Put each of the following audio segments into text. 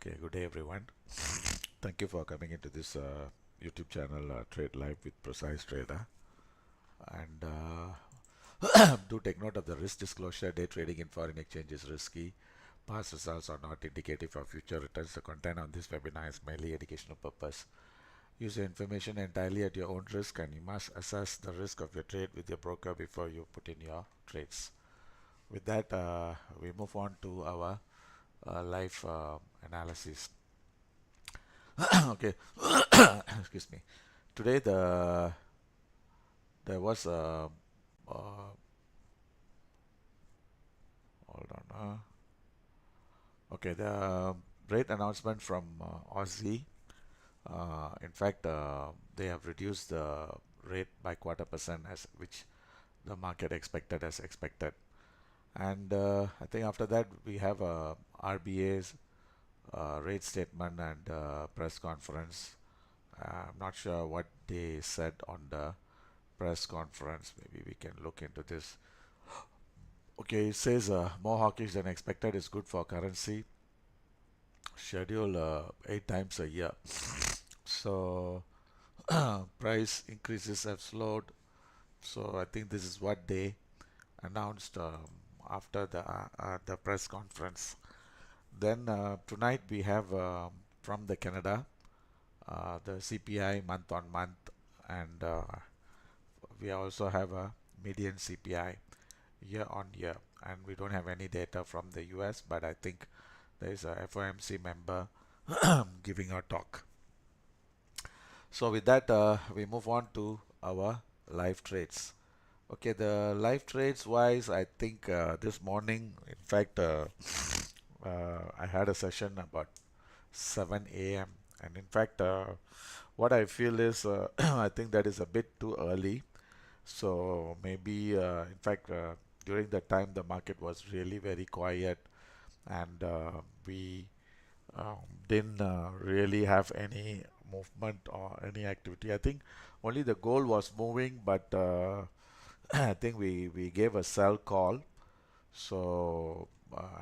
Okay, good day everyone. Thank you for coming into this YouTube channel, Trade Live with Precise Trader. And do take note of the risk disclosure. Day trading in foreign exchange is risky. Past results are not indicative of future returns. The content on this webinar is mainly educational purpose. Use your information entirely at your own risk, and you must assess the risk of your trade with your broker before you put in your trades. With that, we move on to our live analysis. Okay, excuse me. Today there was a hold on. Okay, the rate announcement from Aussie. In fact, they have reduced the rate by quarter% as which the market expected as expected. And I think after that we have RBA's rate statement and press conference. I'm not sure what they said on the press conference. Maybe we can look into this. Okay, it says more hawkish than expected is good for currency. Schedule 8 times a year. So price increases have slowed. So I think this is what they announced after the press conference. Then tonight we have from the Canada the CPI month on month, and we also have a median CPI year on year, and we don't have any data from the US, but I think there is a FOMC member giving a talk. So with that, we move on to our live trades. Okay, the live trades wise, I think this morning, in fact, I had a session about 7 a.m. And in fact, what I feel is I think that is a bit too early. So maybe, in fact, during the time the market was really very quiet, and we didn't really have any movement or any activity. I think only the gold was moving, but I think we gave a sell call. So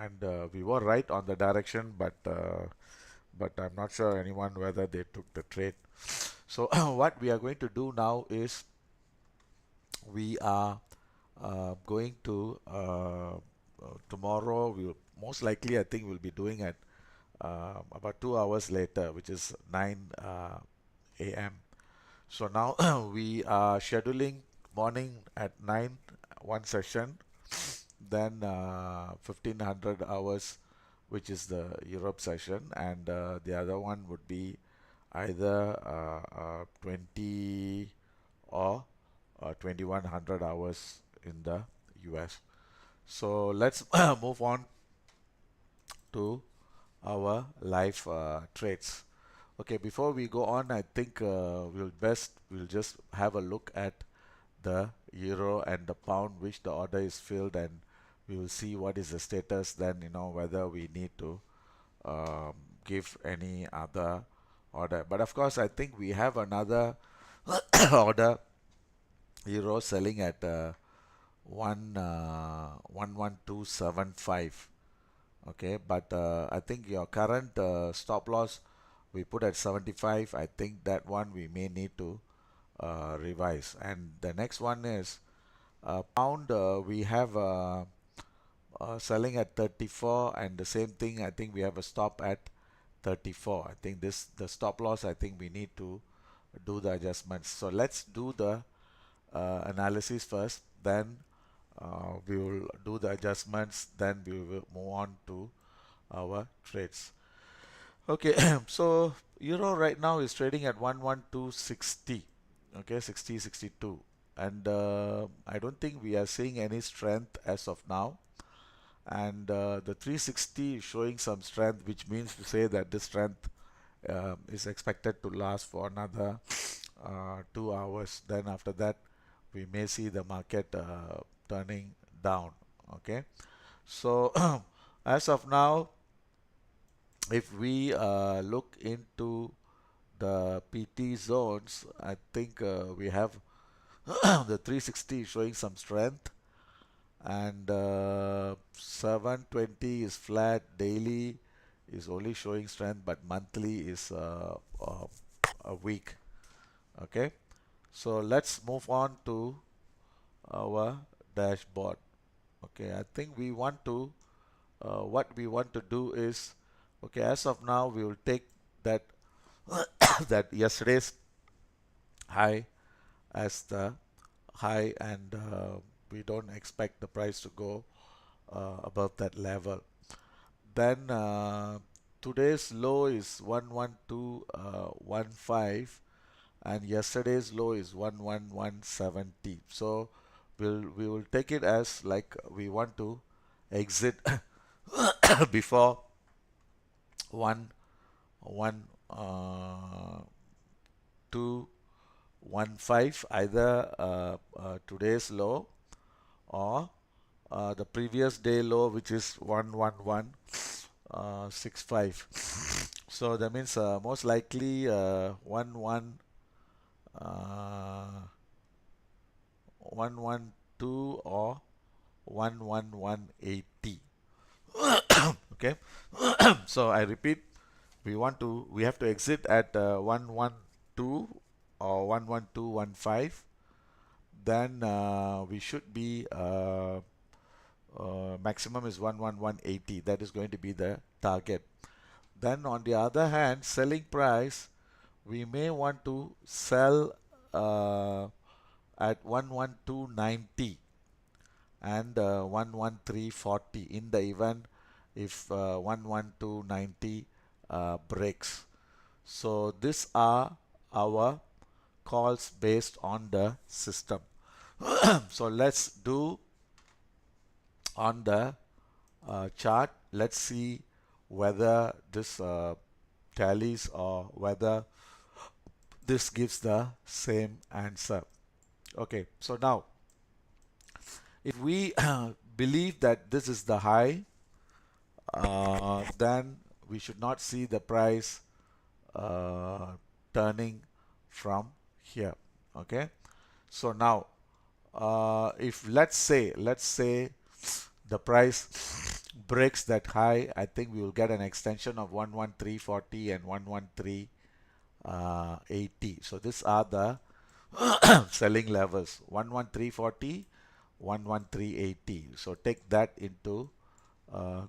and we were right on the direction, but I'm not sure anyone whether they took the trade. So what we are going to do now is we are going to tomorrow. We'll most likely, I think we'll be doing it about 2 hours later, which is 9 a.m. So now we are scheduling morning at 9 one session, then 1500 hours, which is the Europe session, and the other one would be either 20 or 2100 hours in the US. So let's move on to our live trades. Okay, before we go on, I think we'll just have a look at the euro and the pound, which the order is filled, and we will see what is the status. Then whether we need to um, give any other order. But of course, I think we have another order, euro selling at 11275. Okay, but I think your current stop loss we put at 75. I think that one we may need to revise. And the next one is pound. We have selling at 34, and the same thing. I think we have a stop at 34. I think the stop loss. I think we need to do the adjustments. So let's do the analysis first. Then we will do the adjustments. Then we will move on to our trades. Okay, so euro right now is trading at 11260. Okay, 60 62, and I don't think we are seeing any strength as of now. And the 360 is showing some strength, which means to say that this strength is expected to last for another 2 hours. Then after that, we may see the market turning down. Okay, so as of now, if we look into the PT zones, I think we have the 360 showing some strength, and 720 is flat daily. is only showing strength, but monthly is a weak. Okay, so let's move on to our dashboard. Okay, I think we want to what we want to do is, okay, as of now we will take that that yesterday's high as the high, and we don't expect the price to go above that level. Then today's low is 11215, and yesterday's low is 11170. So we will take it as like we want to exit before 11215, either today's low or the previous day low, which is 11165. So that means most likely 112 or 11180. Okay. So I repeat, we have to exit at 112 or 11215. Then we should be maximum is 11180. That is going to be the target. Then on the other hand, selling price, we may want to sell at 11290 and 11340 in the event if 11290 breaks. So these are our calls based on the system. So let's do on the chart. Let's see whether this tallies or whether this gives the same answer. Okay, so now if we believe that this is the high, then we should not see the price turning from here. Okay, so now if let's say the price breaks that high, I think we will get an extension of 11340 and 11380. So these are the selling levels: 11340, 11380. So take that into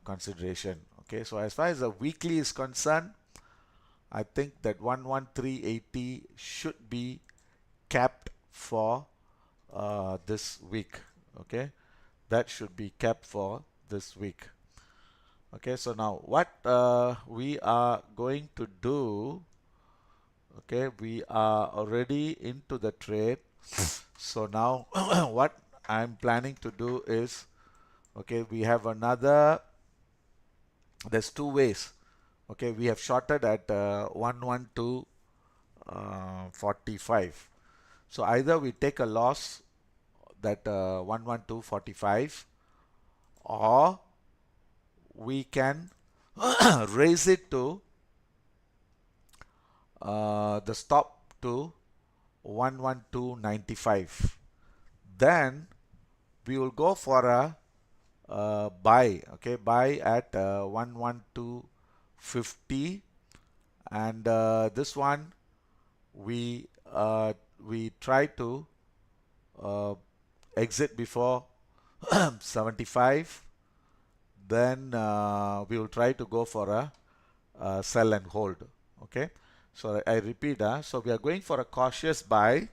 consideration. Okay, so as far as the weekly is concerned, I think that 11380 should be capped for this week. Okay, that should be capped for this week. Okay, so now what we are going to do, okay, we are already into the trade. So now what I'm planning to do is, okay, we have another, there's two ways. Okay, we have shorted at 11245. So either we take a loss that 11245, or we can raise it to the stop to 11295. Then we will go for a buy. Okay, buy at 11250, and this one we try to uh, exit before 75. Then we will try to go for a sell and hold. Okay, so I repeat, so we are going for a cautious buy.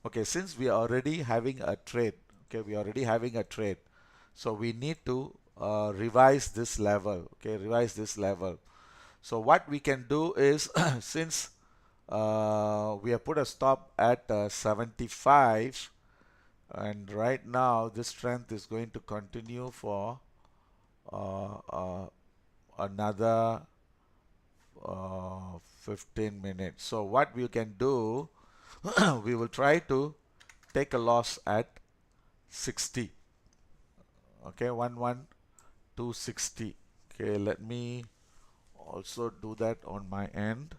Okay, since we are already having a trade, okay, we are already having a trade, so we need to revise this level. Okay, revise this level. So what we can do is since we have put a stop at 75, and right now this strength is going to continue for uh, uh, another 15 minutes. So what we can do, we will try to take a loss at 60. Okay, 11260. Okay, let me also do that on my end.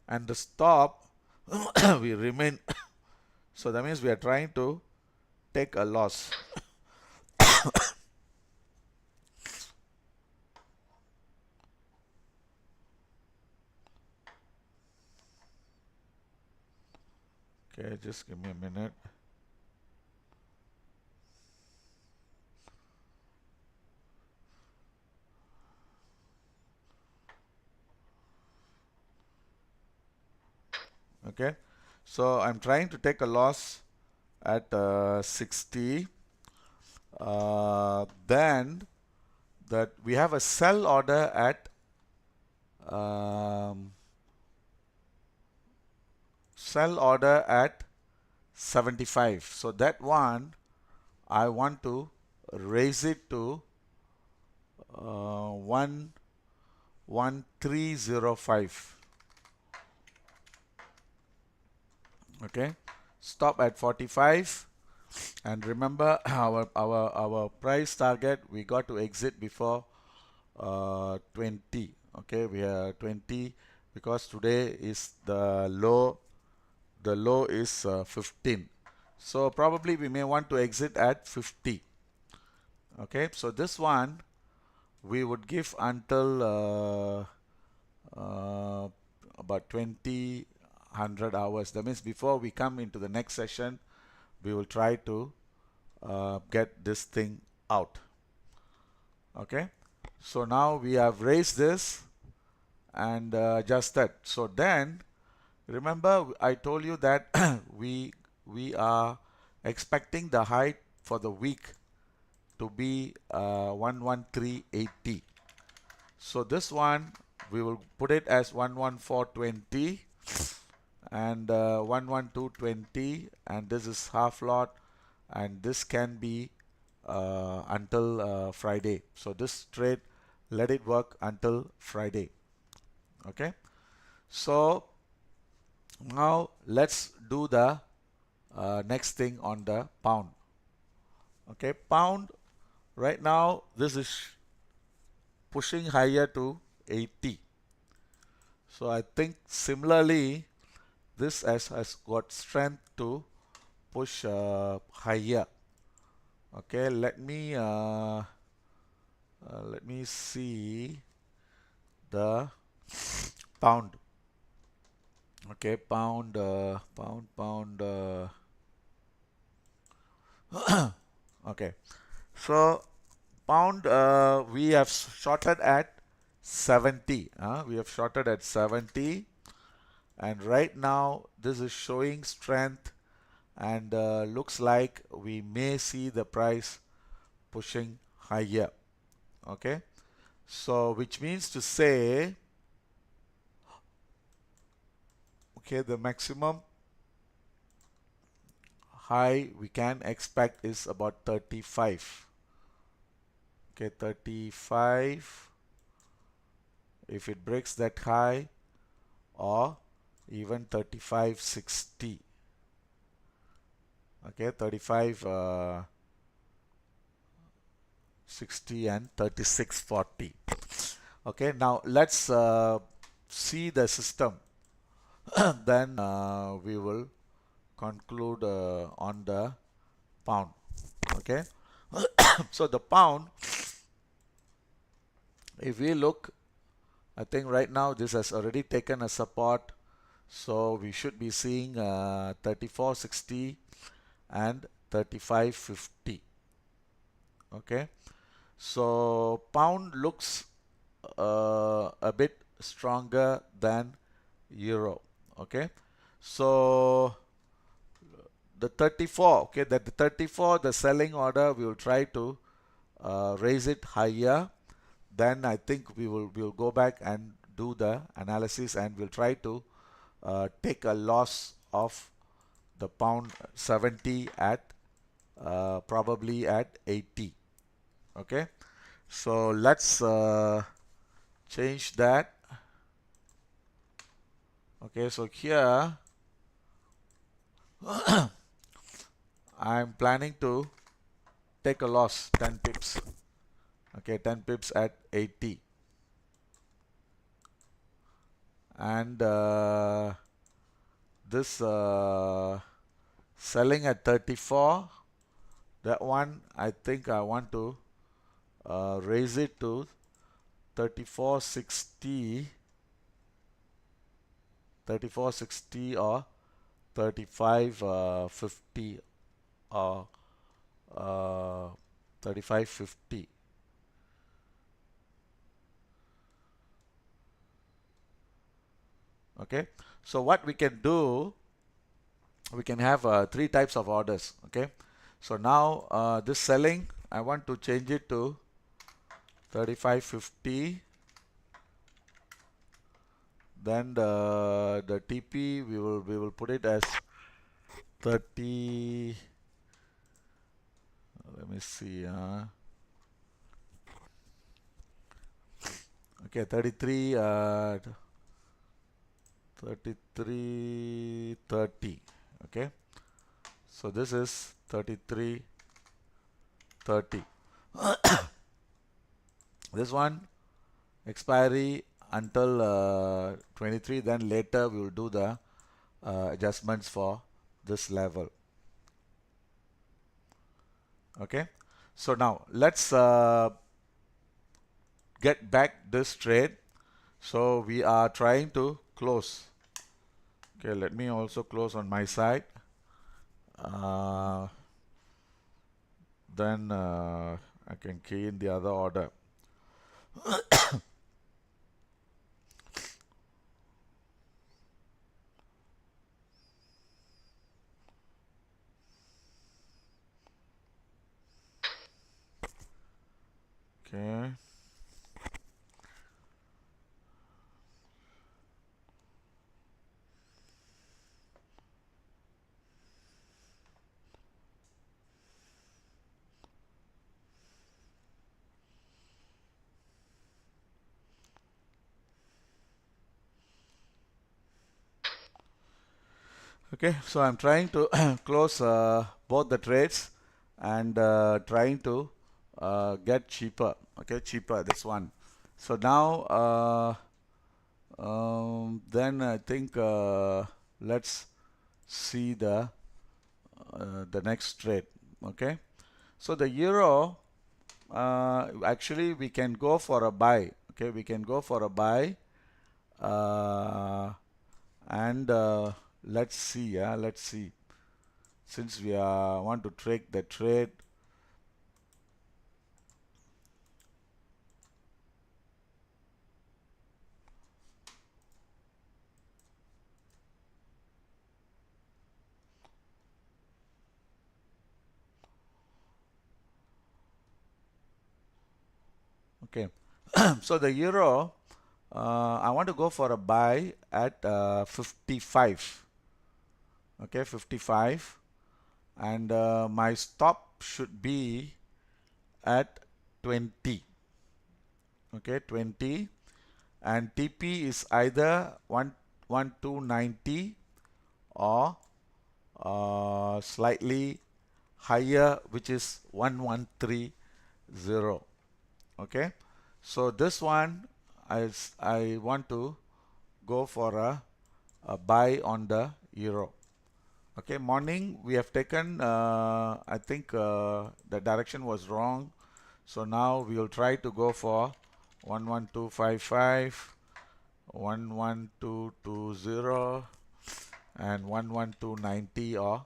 And the stop we remain. So that means we are trying to take a loss. Okay, just give me a minute. Okay, so I'm trying to take a loss at 60. Then that we have a sell order at um, 75. So that one I want to raise it to 11305. Okay, stop at 45. And remember our price target, we got to exit before 20. Okay, we are 20 because today is the low. The low is 15. So probably we may want to exit at 50. Okay, so this one we would give until about 100 hours. That means before we come into the next session, we will try to get this thing out. Okay, so now we have raised this and adjusted. So then remember I told you that we are expecting the height for the week to be 11380. So this one we will put it as 11420 and 11220, and this is half lot, and this can be until Friday. So this trade, let it work until Friday. Okay, so now let's do the next thing on the pound. Okay, pound right now this is pushing higher to 80. So I think similarly this has got strength to push higher. Okay, let me see the pound. Okay, pound, pound. Okay, so pound we have shorted at 70. We have shorted at 70, and right now this is showing strength, and looks like we may see the price pushing higher. Okay, so which means to say, okay, the maximum high we can expect is about 35. Okay, 35. If it breaks that high, or even 35.60. Okay, 35 60 and 36.40. Okay, now let's see the system. Then we will conclude on the pound. Okay, so the pound, if we look, I think right now this has already taken a support, so we should be seeing 34.60 and 35.50. Okay, so pound looks a bit stronger than euro. Okay, so the 34, okay, that the 34, the selling order, we will try to raise it higher. Then I think we'll go back and do the analysis, and we'll try to take a loss of the pound 70 at probably at 80. Okay, so let's change that. Okay, so here I'm planning to take a loss 10 pips. Okay, 10 pips at 80, and this selling at 34, That one, I think I want to raise it to 3460, 3460 or 3550 or 3550. Okay, so what we can do, we can have three types of orders. Okay, so now this selling, I want to change it to 3550. Then the TP, we will put it as 30. Let me see. Okay, 33. 3330. Okay, so this is 3330. This one expiry until 23, then later we will do the adjustments for this level. Okay, so now let's get back this trade. So we are trying to close. Okay, let me also close on my side. uh, then I can key in the other order. Okay, okay, so I'm trying to close both the trades and trying to get cheaper. Okay, cheaper, this one. So now then I think let's see the next trade. Okay, so the euro, actually we can go for a buy. Okay, we can go for a buy, uh, and let's see. Let's see. Since we want to take the trade, okay. So the euro, I want to go for a buy at 55. Okay, 55, and my stop should be at 20. Okay, 20, and TP is either 1290 or slightly higher, which is 1130. Okay, so this one I want to go for a buy on the euro. Okay, morning we have taken, I think the direction was wrong. So now we will try to go for 11255, 11220, and 11290 or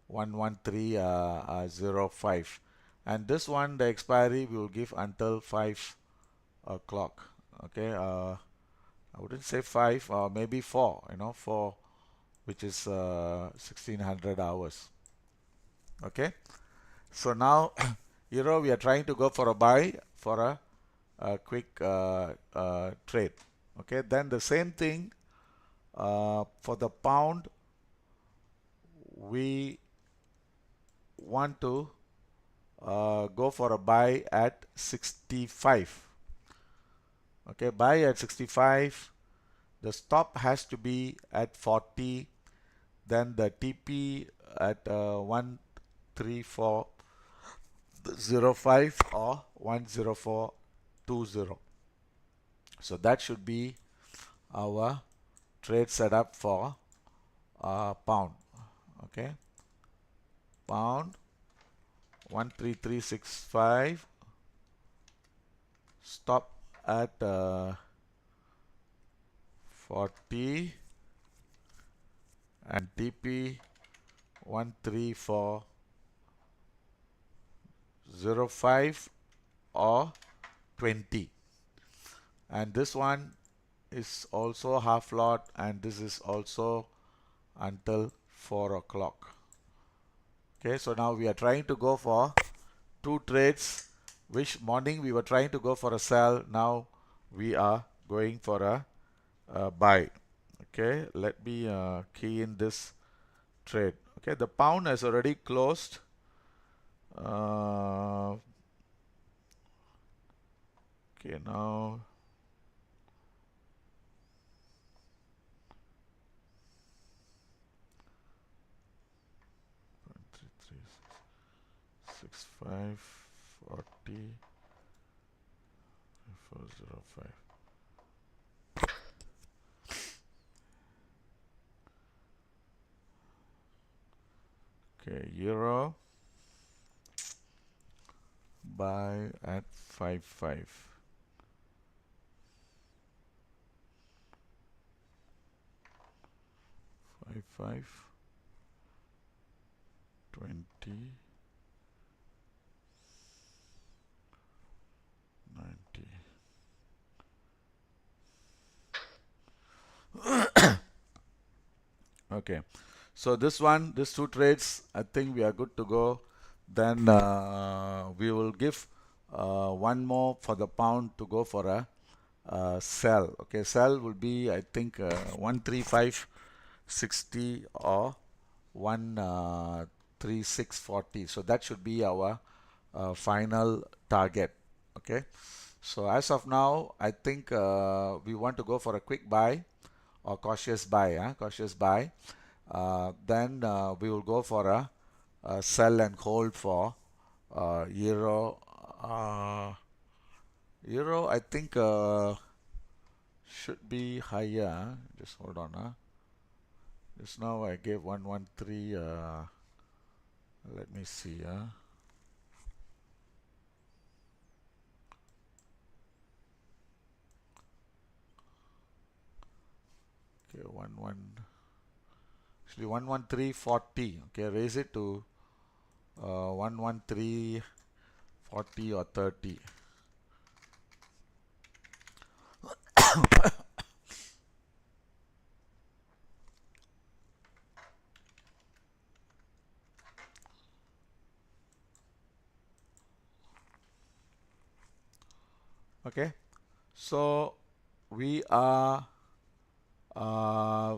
11305. And this one, the expiry we will give until 5 o'clock. Okay, I wouldn't say 5, maybe 4, 4, which is 1600 hours. Okay, so now euro, we are trying to go for a buy for a quick trade. Okay, then the same thing for the pound, we want to go for a buy at 65. Okay, buy at 65. The stop has to be at 40. Then the TP at 13405 or 10420. So that should be our trade setup for pound. Okay, pound. 13365, stop at 40, and TP 13405 or 20. And this one is also half lot, and this is also until 4 o'clock. Okay, so now we are trying to go for two trades, which morning we were trying to go for a sell. Now we are going for a buy. Okay, let me key in this trade. Okay, the pound has already closed. Okay, now three, three, 65, 40, 405. Okay, euro buy at 55. 55, 20, 90. Okay, so this one, these two trades, I think we are good to go. Then we will give one more for the pound to go for a sell. Okay, sell will be, I think, 135.60 or 136.40. So that should be our final target. Okay, so as of now, I think we want to go for a quick buy or cautious buy. Cautious buy. Then we will go for a sell and hold for euro. Euro, I think should be higher. Just hold on. Just now I gave 113. Let me see. Okay, actually 113.40. Okay, raise it to 113.40 or 30. Okay, so we are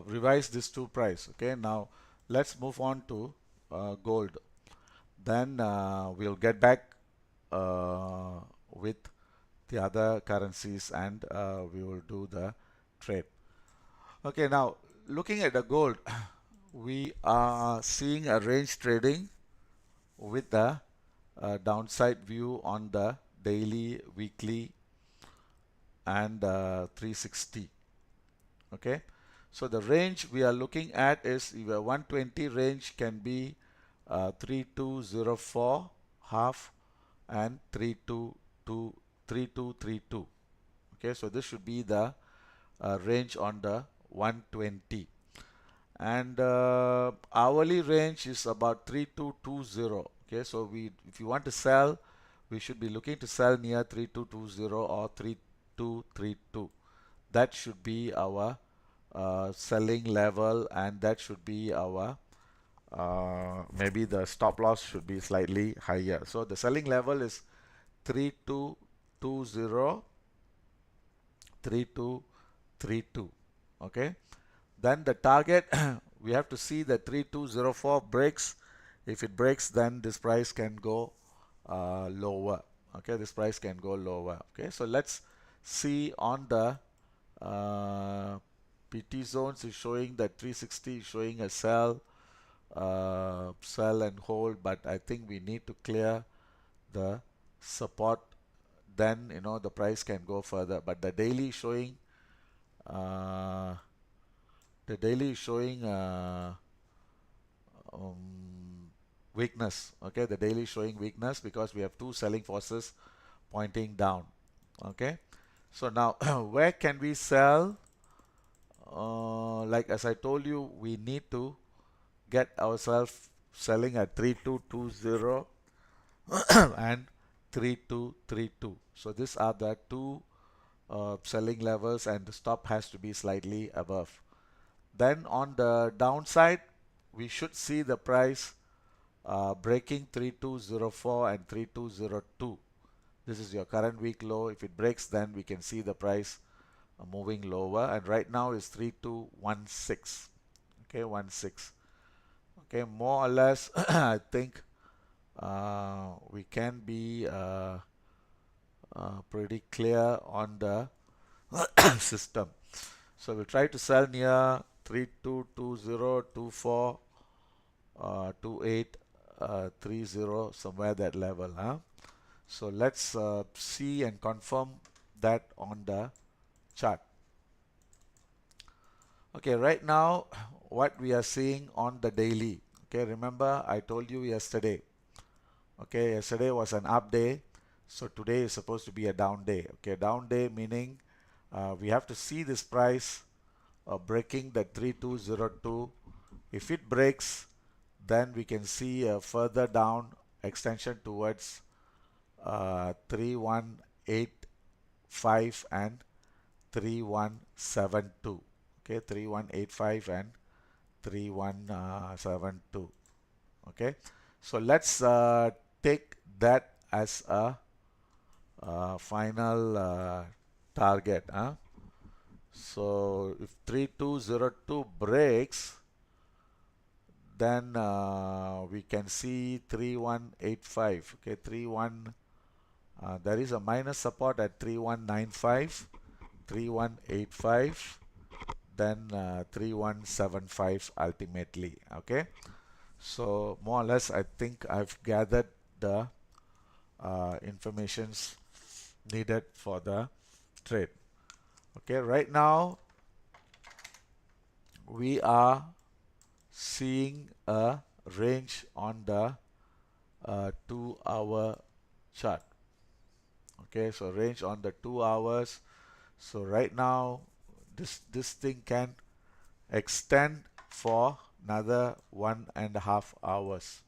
revise this two price. Okay, now let's move on to gold. Then we'll get back with the other currencies, and we will do the trade. Okay, now looking at the gold, we are seeing a range trading with the downside view on the daily, weekly, and 360. Okay, so the range we are looking at is, if a 120 range can be 3204 half and 3232. Okay, so this should be the range on the 120, and hourly range is about 3220. Okay, so we, if you want to sell, we should be looking to sell near 3220 or 3232. That should be our selling level, and that should be our maybe the stop loss should be slightly higher. So the selling level is 3220, 3232. Okay, then the target we have to see that 3204 breaks. If it breaks, then this price can go lower. Okay, this price can go lower. Okay, so let's see on the PT zones is showing that 360 is showing a sell, sell and hold, but I think we need to clear the support. Then the price can go further. But the daily is showing uh, the daily is showing um, weakness. Okay, the daily showing weakness because we have two selling forces pointing down. Okay, so now where can we sell? Like as I told you, we need to get ourselves selling at 3220 and 3232. So these are the two selling levels, and the stop has to be slightly above. Then on the downside, we should see the price breaking 3204 and 3202. This is your current week low. If it breaks, then we can see the price moving lower, and right now is 3216. Okay, 16. Okay, more or less I think we can be pretty clear on the system. So we'll try to sell near 3220, 24, 28, 30, somewhere that level. So let's see and confirm that on the chart. Okay, right now what we are seeing on the daily. Okay, remember I told you yesterday. Okay, yesterday was an up day, so today is supposed to be a down day. Okay, down day meaning we have to see this price breaking the 3202. If it breaks, then we can see a further down extension towards 3185 and 3172. Okay, 3185 and 3172. Okay, so let's take that as a final target. So if 3202 breaks, then we can see 3185. Okay, 31. There is a minus support at 3195, 3185, then 3175 ultimately. Okay, so more or less I think I've gathered the informations needed for the trade. Okay, right now we are seeing a range on the 2 hour chart. Okay, so range on the 2 hours. So right now this thing can extend for another 1.5 hours.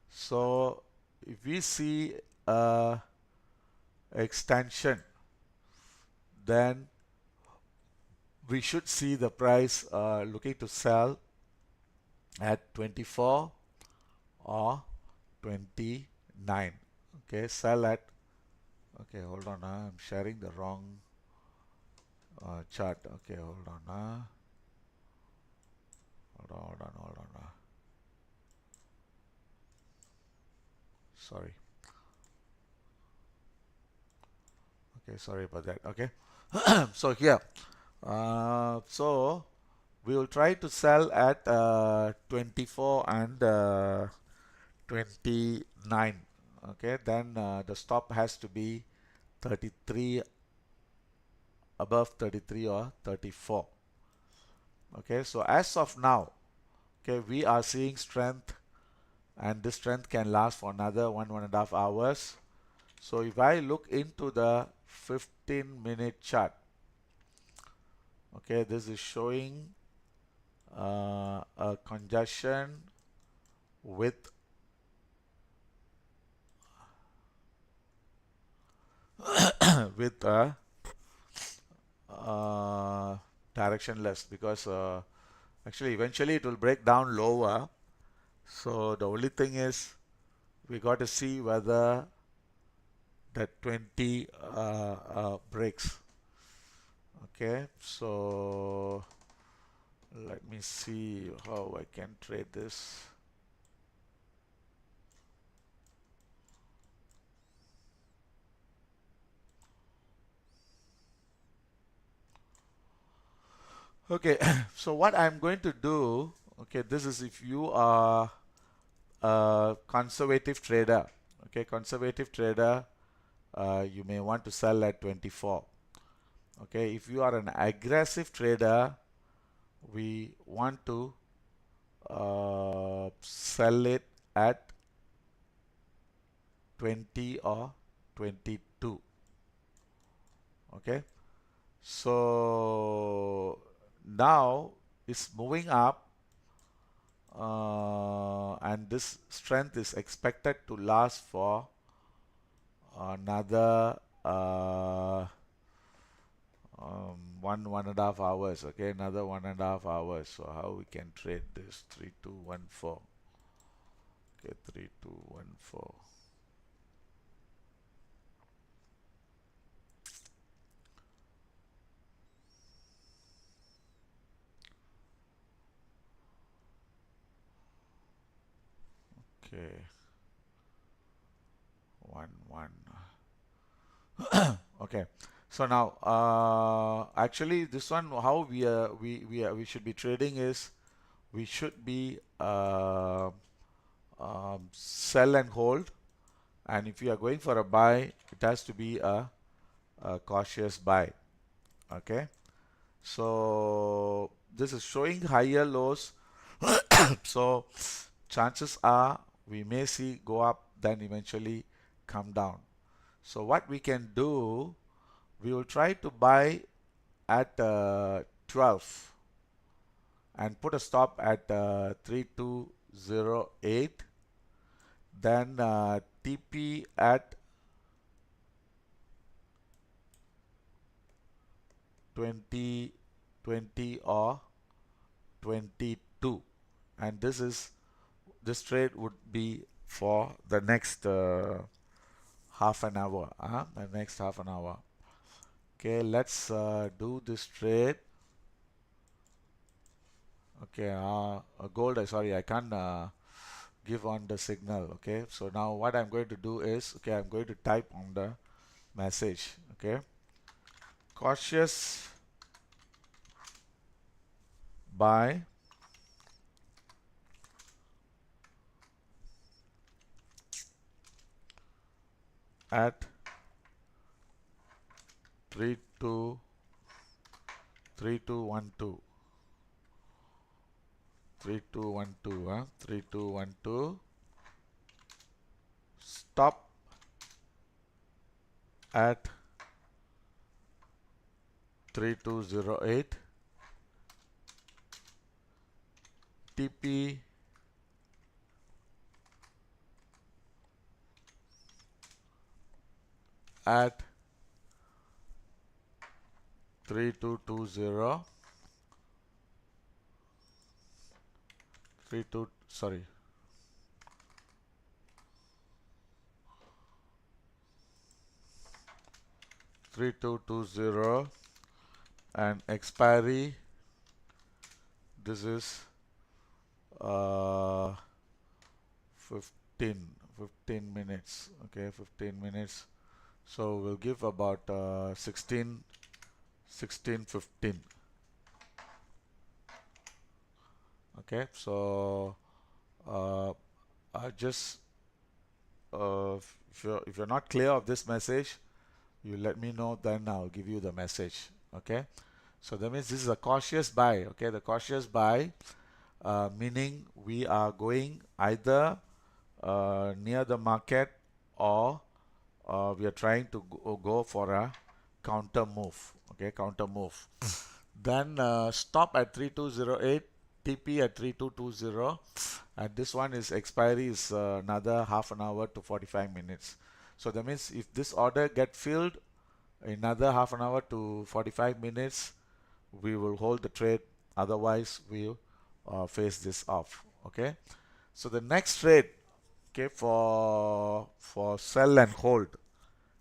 So if we see a extension, then we should see the price looking to sell at 24 or 29. Okay, sell at, okay, hold on, I'm sharing the wrong chart. Okay, hold on, hold on. Sorry. Okay, sorry about that. Okay, so here, so we will try to sell at 24 and 29. Okay, then the stop has to be 33, above 33 or 34. Okay, so as of now, okay, we are seeing strength, and this strength can last for another 1.5 hours. So if I look into the 15-minute chart, okay, this is showing a congestion with with a directionless, because actually eventually it will break down lower. So the only thing is we got to see whether that 20 breaks. Okay, so let me see how I can trade this. Okay, so what I'm going to do, okay, this is if you are a conservative trader. Okay, conservative trader, you may want to sell at 24. Okay, if you are an aggressive trader, we want to sell it at 20 or 22. Okay, so now it's moving up, and this strength is expected to last for another 1.5 hours. Okay, another 1.5 hours. So how we can trade this? 3214. Okay, 3214. Okay, 1 1. Okay, so now actually this one, how we should be trading is, we should be sell and hold, and if you are going for a buy, it has to be a cautious buy. Okay, so this is showing higher lows, so chances are we may see go up then eventually come down. So what we can do, we will try to buy at 12 and put a stop at 3208, then TP at 20 20 or 22, and this trade would be for the next half an hour, the next half an hour. Okay, let's do this trade. Okay, gold, sorry, I can't give on the signal. Okay, so now what I'm going to do is, okay, I'm going to type on the message. Okay, cautious buy at 3212. 3212, 3212. Stop at 3208. TP at 3220. 32, sorry, 3220, and expiry, this is uh 15 minutes. Okay, 15 minutes, so we'll give about 16:15. Okay, so I just if you're not clear of this message, you let me know, then I'll give you the message. Okay, so that means this is a cautious buy. Okay, the cautious buy, meaning we are going either near the market, or we are trying to go for a counter move. Okay, counter move. Then stop at 3208, TP at 3220, and this one is expiry is another half an hour to 45 minutes. So that means if this order get filled another half an hour to 45 minutes, we will hold the trade. Otherwise, we'll face this off. Okay. So the next trade, okay, for sell and hold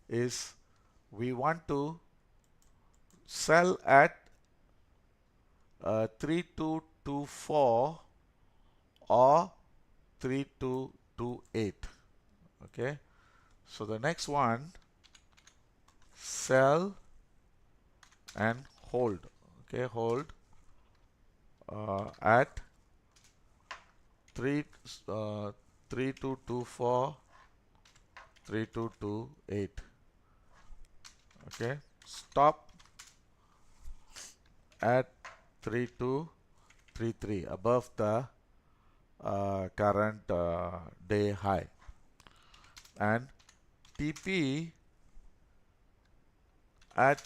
is, we want to sell at 3224 or 3228. Okay, so the next one, sell and hold. Okay, hold at 3 3224, 3228. Okay, stop at 3233, above the current day high, and TP at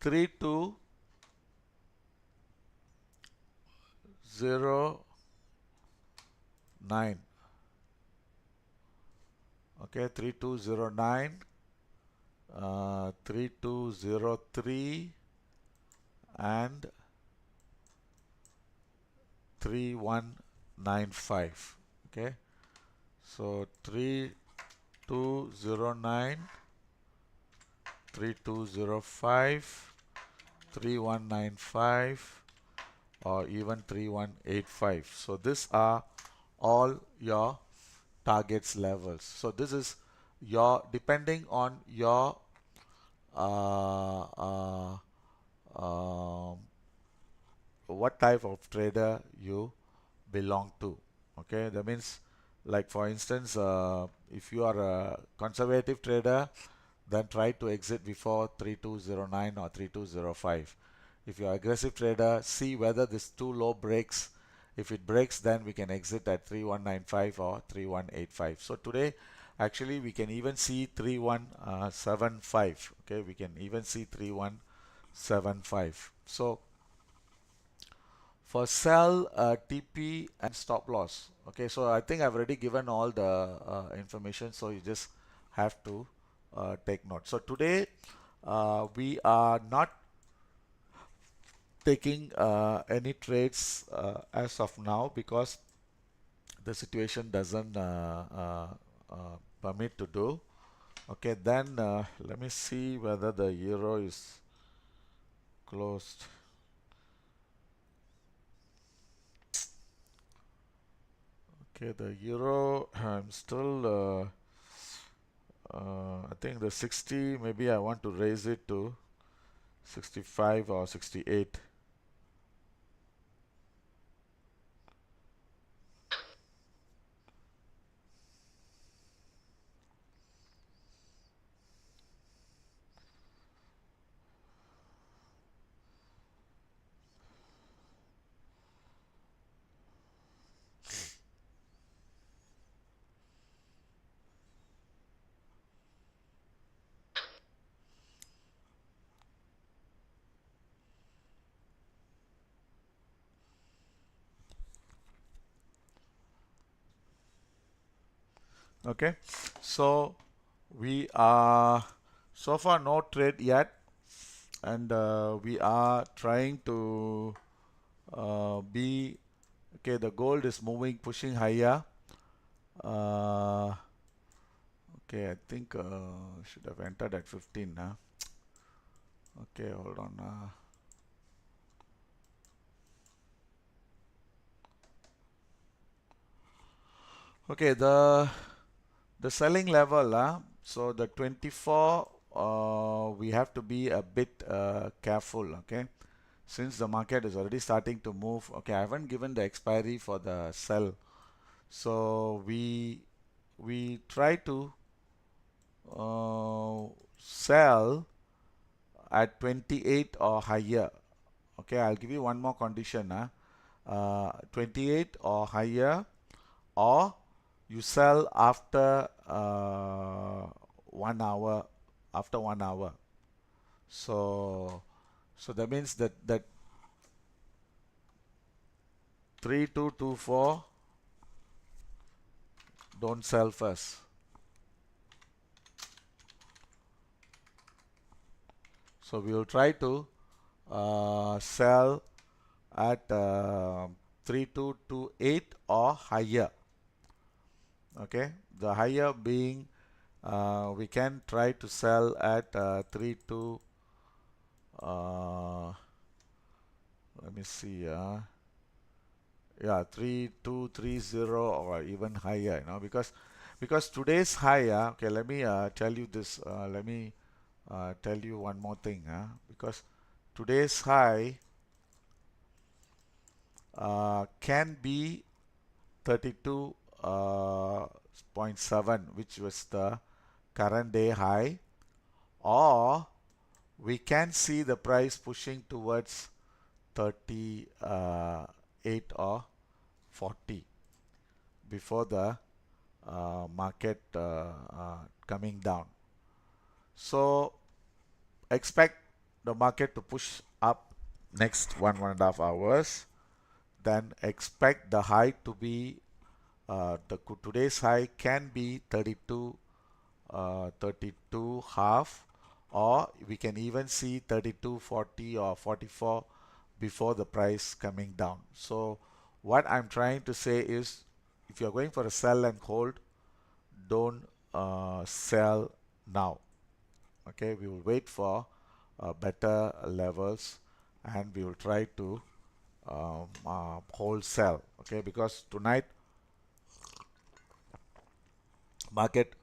3209. Okay, 3209, 3203 and 3195. Okay, so 3209, 3205, 3195, or even 3185. So these are all your targets levels. So this is your, depending on your uh, uh, um, what type of trader you belong to. Okay, that means, like for instance, if you are a conservative trader, then try to exit before 3209 or 3205. If you're aggressive trader, see whether this too low breaks. If it breaks, then we can exit at 3195 or 3185. So today, actually, we can even see 3175. Okay, we can even see 3175. So for sell, TP and stop loss. Okay, so I think I've already given all the information, so you just have to take note. So today we are not taking any trades as of now, because the situation doesn't permit to do. Okay, then let me see whether the euro is closed. Okay, the euro, I'm still I think the 60, maybe I want to raise it to 65 or 68. Okay, so we are so far no trade yet, and we are trying to be okay. The gold is moving, pushing higher. Uh, okay, I think should have entered at 15 now. Okay, hold on. Okay, the selling level, so the 24, we have to be a bit careful, okay? Since the market is already starting to move, okay, I haven't given the expiry for the sell. So we try to sell at 28 or higher. Okay, I'll give you one more condition, 28 or higher, or you sell after 1 hour, after 1 hour. So that means that 3224, don't sell first. So we will try to sell at 3228 or higher. Okay, the higher being, we can try to sell at 32. Let me see. Yeah, 3230 or even higher. Because today's high. Okay, let me tell you this. Let me tell you one more thing. Because today's high can be 32.7, which was the current day high, or we can see the price pushing towards 38 or 40 before the market coming down. So expect the market to push up next 1.5 hours. Then expect the high to be today's high can be 32 half, or we can even see 32.40 or 44 before the price coming down. So what I'm trying to say is, if you're going for a sell and hold, don't sell now. Okay, we will wait for better levels, and we will try to hold sell. Okay, because tonight market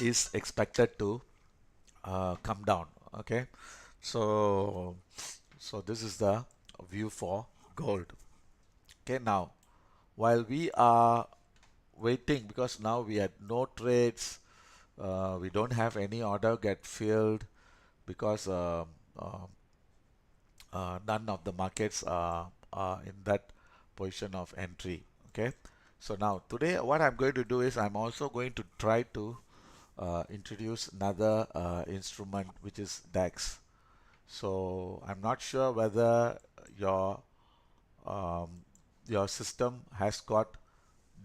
is expected to come down. Okay, so this is the view for gold. Okay, now while we are waiting, because now we had no trades, we don't have any order get filled, because uh, none of the markets are in that position of entry. Okay, so now today what I'm going to do is, I'm also going to try to introduce another instrument, which is DAX. So I'm not sure whether your um, your system has got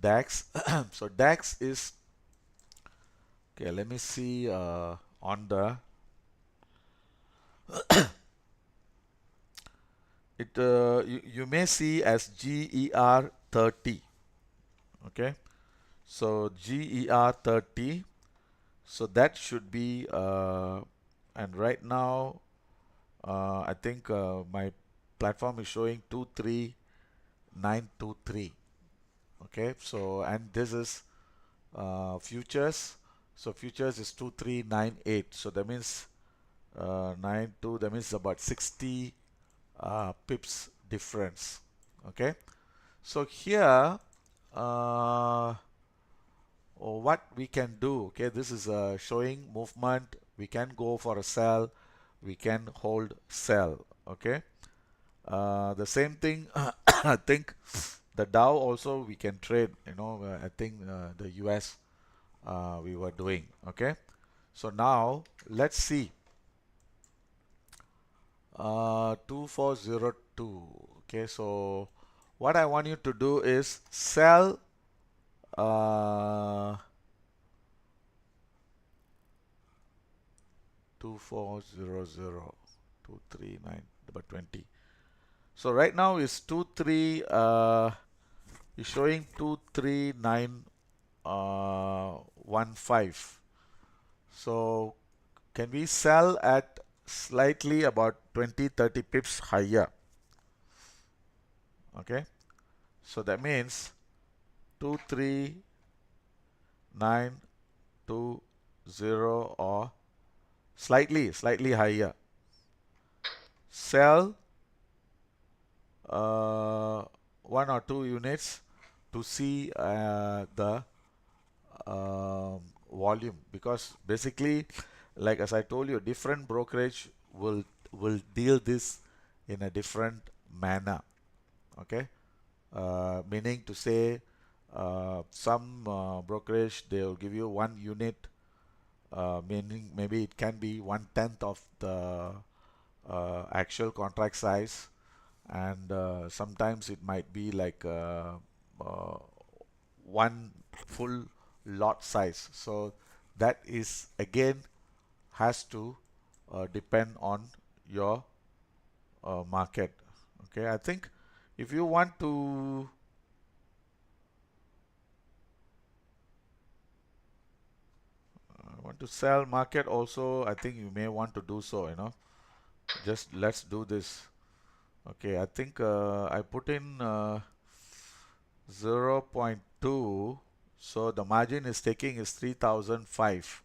DAX. So DAX is, okay, let me see on the, you may see as GER30. Okay, so GER30, so that should be and right now I think my platform is showing 23923. Okay, so and this is futures. So futures is 2398. So that means 92. That means about 60 pips difference. Okay, so here what we can do. Okay, this is showing movement. We can go for a sell. We can hold sell. Okay, the same thing. I think the Dow also we can trade. I think the US we were doing. Okay, so now let's see 2402. Okay, so what I want you to do is sell uh, 2400 239 about 20. So right now is 23 is showing 239 15. So can we sell at slightly about 20-30 pips higher? Okay, so that means 23920, or slightly higher. Sell uh, 1 or 2 units to see the volume, because basically, like as I told you, different brokerage will deal this in a different manner. Okay, meaning to say, some brokerage they'll give you 1 unit, meaning maybe it can be 1/10 of the actual contract size, and sometimes it might be like uh, one full lot size. So that is again has to depend on your market. Okay, I think if you want to sell market also, I think you may want to do so. Just let's do this. Okay, I think I put in 0.2, so the margin is taking is 3005.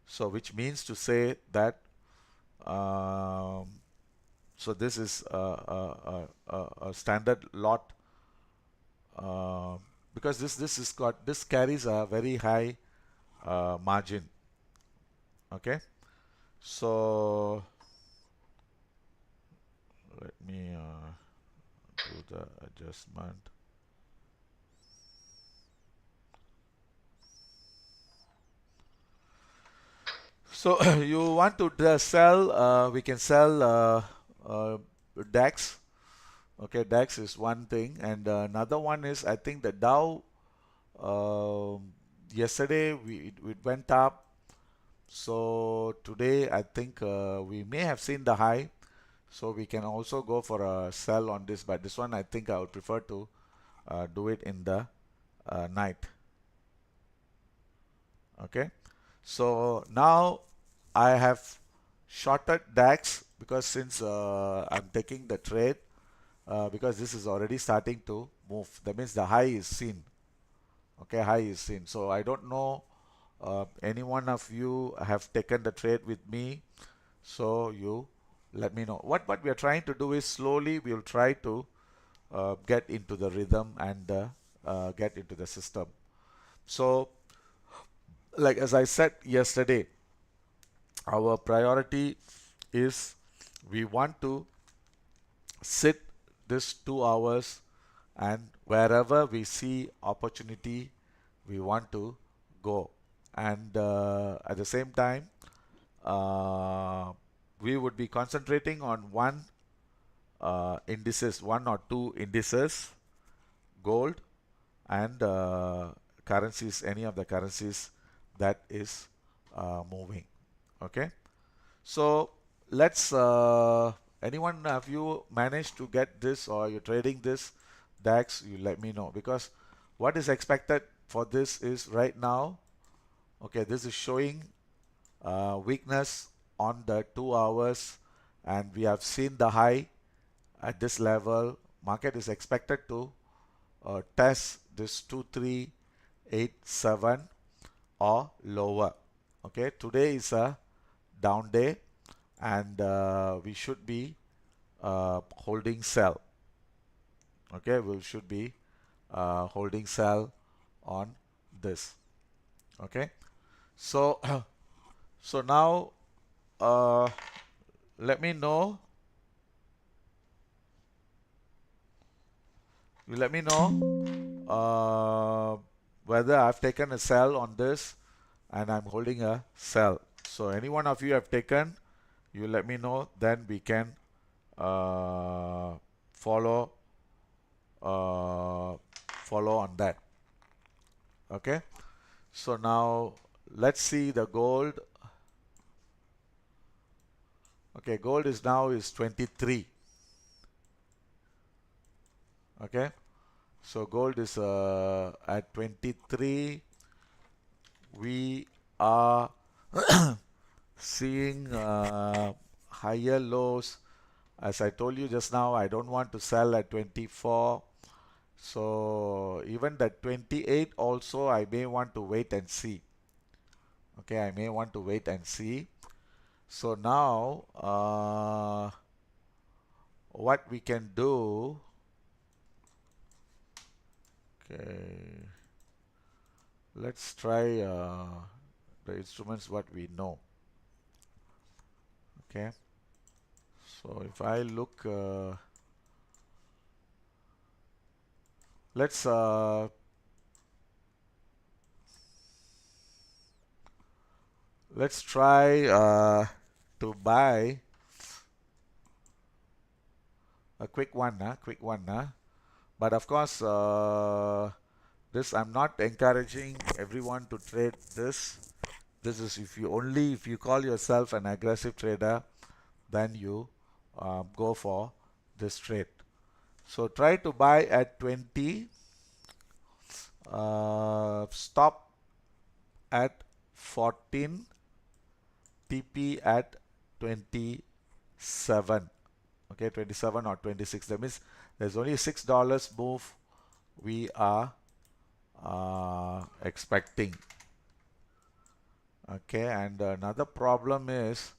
So which means to say that um, so this is a standard lot, uh, because this carries a very high margin. Okay, so let me do the adjustment. So you want to sell, we can sell DAX. Okay, DAX is one thing, and another one is I think the Dow. Yesterday it went up, so today I think we may have seen the high, so we can also go for a sell on this. But this one I think I would prefer to do it in the night. Okay, so now I have shorted DAX because since I'm taking the trade because this is already starting to move. That means the high is seen. Okay, high is seen. So I don't know any one of you have taken the trade with me. So you let me know. What we are trying to do is slowly we will try to get into the rhythm and get into the system. So like as I said yesterday, our priority is we want to sit this 2 hours, and wherever we see opportunity we want to go, and at the same time uh, we would be concentrating on one or two indices, gold and currencies, any of the currencies that is moving. Okay, so let's anyone of you managed to get this or you're trading this DAX, you let me know, because what is expected for this is right now, okay, this is showing weakness on the 2 hours, and we have seen the high at this level. Market is expected to test this 2387 or lower. Okay, today is a down day, and we should be holding sell. Okay, we should be holding sell on this. Okay, so so now uh, let me know. You let me know whether I've taken a sell on this and I'm holding a sell. So any one of you have taken, you let me know. Then we can uh, follow uh, follow on that. Okay. So now let's see the gold. Okay, gold is now is 23. Okay. So gold is at 23. We are seeing higher lows. As I told you just now, I don't want to sell at 24. So even that 28 also, I may want to wait and see. Okay, I may want to wait and see. So now, what we can do, okay, let's try the instruments what we know. Okay, so if I look, let's let's try to buy a quick one, quick one, but of course, this I'm not encouraging everyone to trade this. This is if you call yourself an aggressive trader, then you go for this trade. So try to buy at 20, stop at 14, TP at 27. Okay, 27 or 26. That means there's only $6 move we are expecting. Okay, and another problem is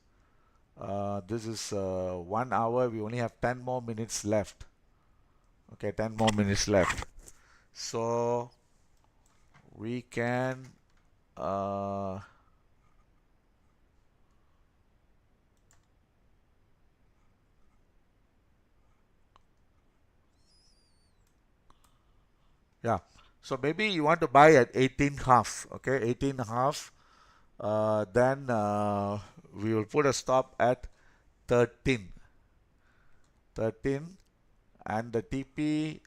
this is 1 hour. We only have 10 more minutes left. Okay, 10 more minutes left. So we can yeah. So maybe you want to buy at 18 half. Okay, 18 half. Then we will put a stop at 13. 13, and the TP,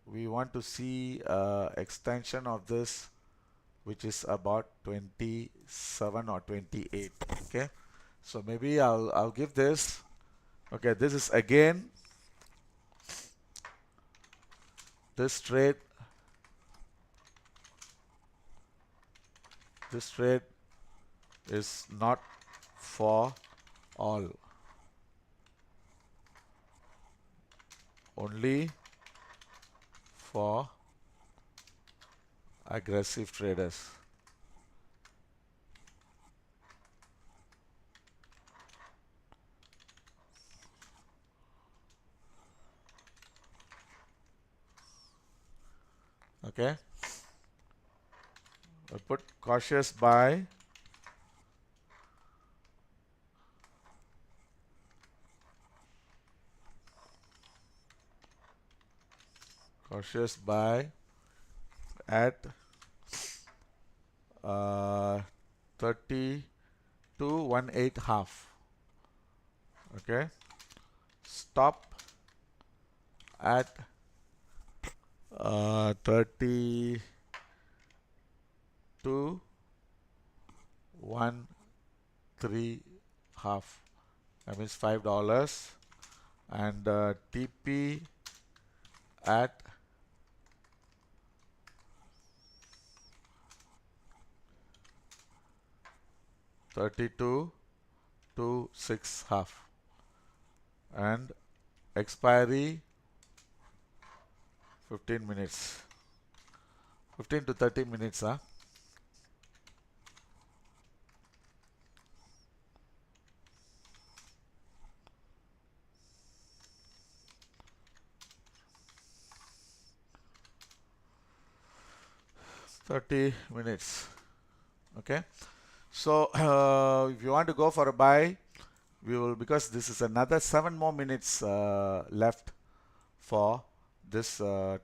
we want to see extension of this, which is about 27 or 28. Okay, so maybe I'll give this. Okay, this is again this trade. This trade is not for all, only for aggressive traders. Okay, I put cautious buy. Cautious buy at 32.18 half. Okay, stop at 32.13 half. That means $5, and TP at 32.26 half, and expiry 15 minutes, 15 to 30 minutes. 30 minutes. Okay, so if you want to go for a buy, we will, because this is another 7 more minutes left for this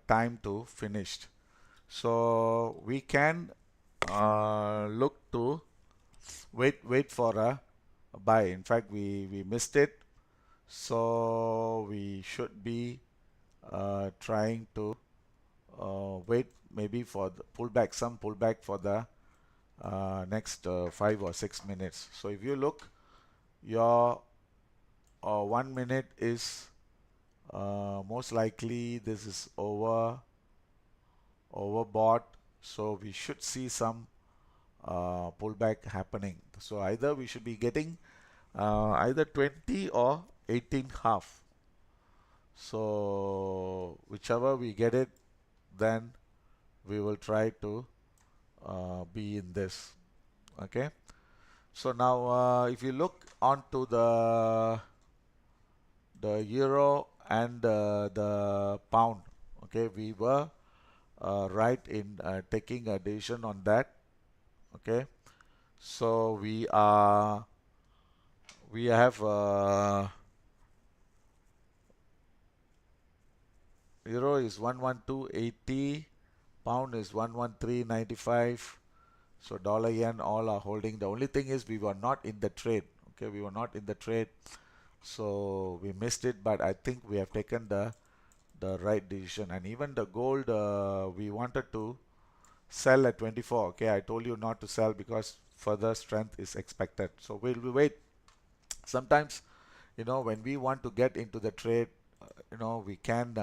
time to finish. So we can look to wait for a buy. In fact, we missed it, so we should be trying to wait maybe for the pullback, some pullback for the next 5 or 6 minutes. So if you look, your 1 minute is most likely this is overbought, so we should see some pullback happening. So either we should be getting either 20 or 18 half. So whichever we get it, then we will try to be in this. Okay, so now if you look onto the euro and the pound, okay, we were right in taking a decision on that. Okay, so we have euro is 112.80, pound is 113.95. So dollar, yen, all are holding. The only thing is we were not in the trade. Okay, we were not in the trade, so we missed it. But I think we have taken the right decision. And even the gold, we wanted to sell at 24. Okay, I told you not to sell because further strength is expected. So we'll wait. Sometimes, when we want to get into the trade, we can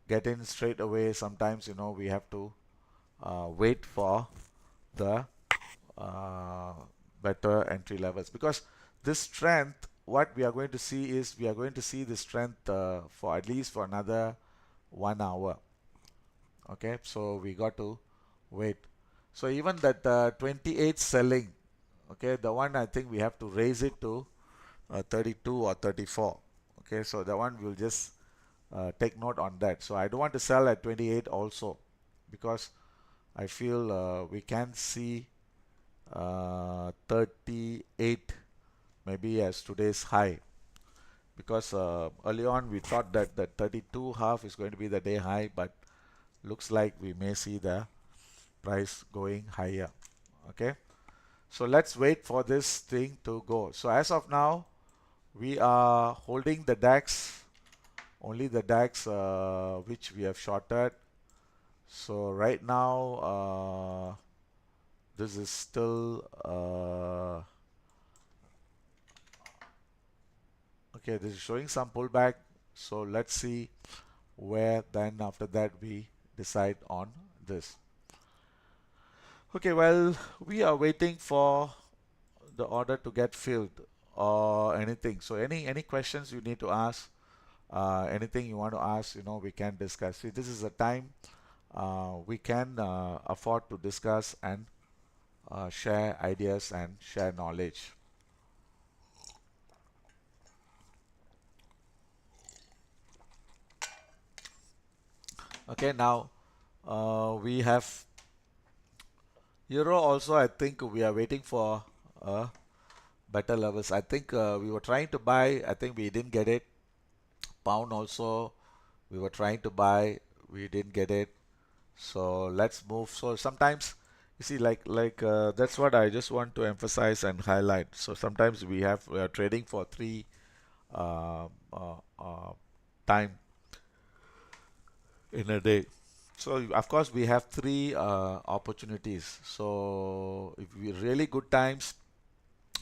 get in straight away. Sometimes, we have to wait for the uh, better entry levels, because this strength, what we are going to see is we are going to see the strength for at least for another 1 hour. Okay, so we got to wait. So even that 28 selling, okay, the one I think we have to raise it to 32 or 34. Okay, so the one we'll just take note on that. So I don't want to sell at 28 also, because I feel we can see 38 maybe as today's high, because early on we thought that the 32 half is going to be the day high, but looks like we may see the price going higher. Okay, so let's wait for this thing to go. So as of now, we are holding the DAX, only the DAX which we have shorted. So right now, this is still okay. This is showing some pullback. So let's see where then after that we decide on this. Okay, well, we are waiting for the order to get filled or anything. So any questions you need to ask, anything you want to ask, we can discuss. See, this is a time we can afford to discuss and share ideas and share knowledge. Okay, now we have euro also. I think we are waiting for better levels. I think we were trying to buy. I think we didn't get it. Pound also, we were trying to buy. We didn't get it. So let's move. So sometimes you see, that's what I just want to emphasize and highlight. So sometimes we are trading for three uh, uh, uh, time in a day. So of course we have three opportunities. So if we really good times,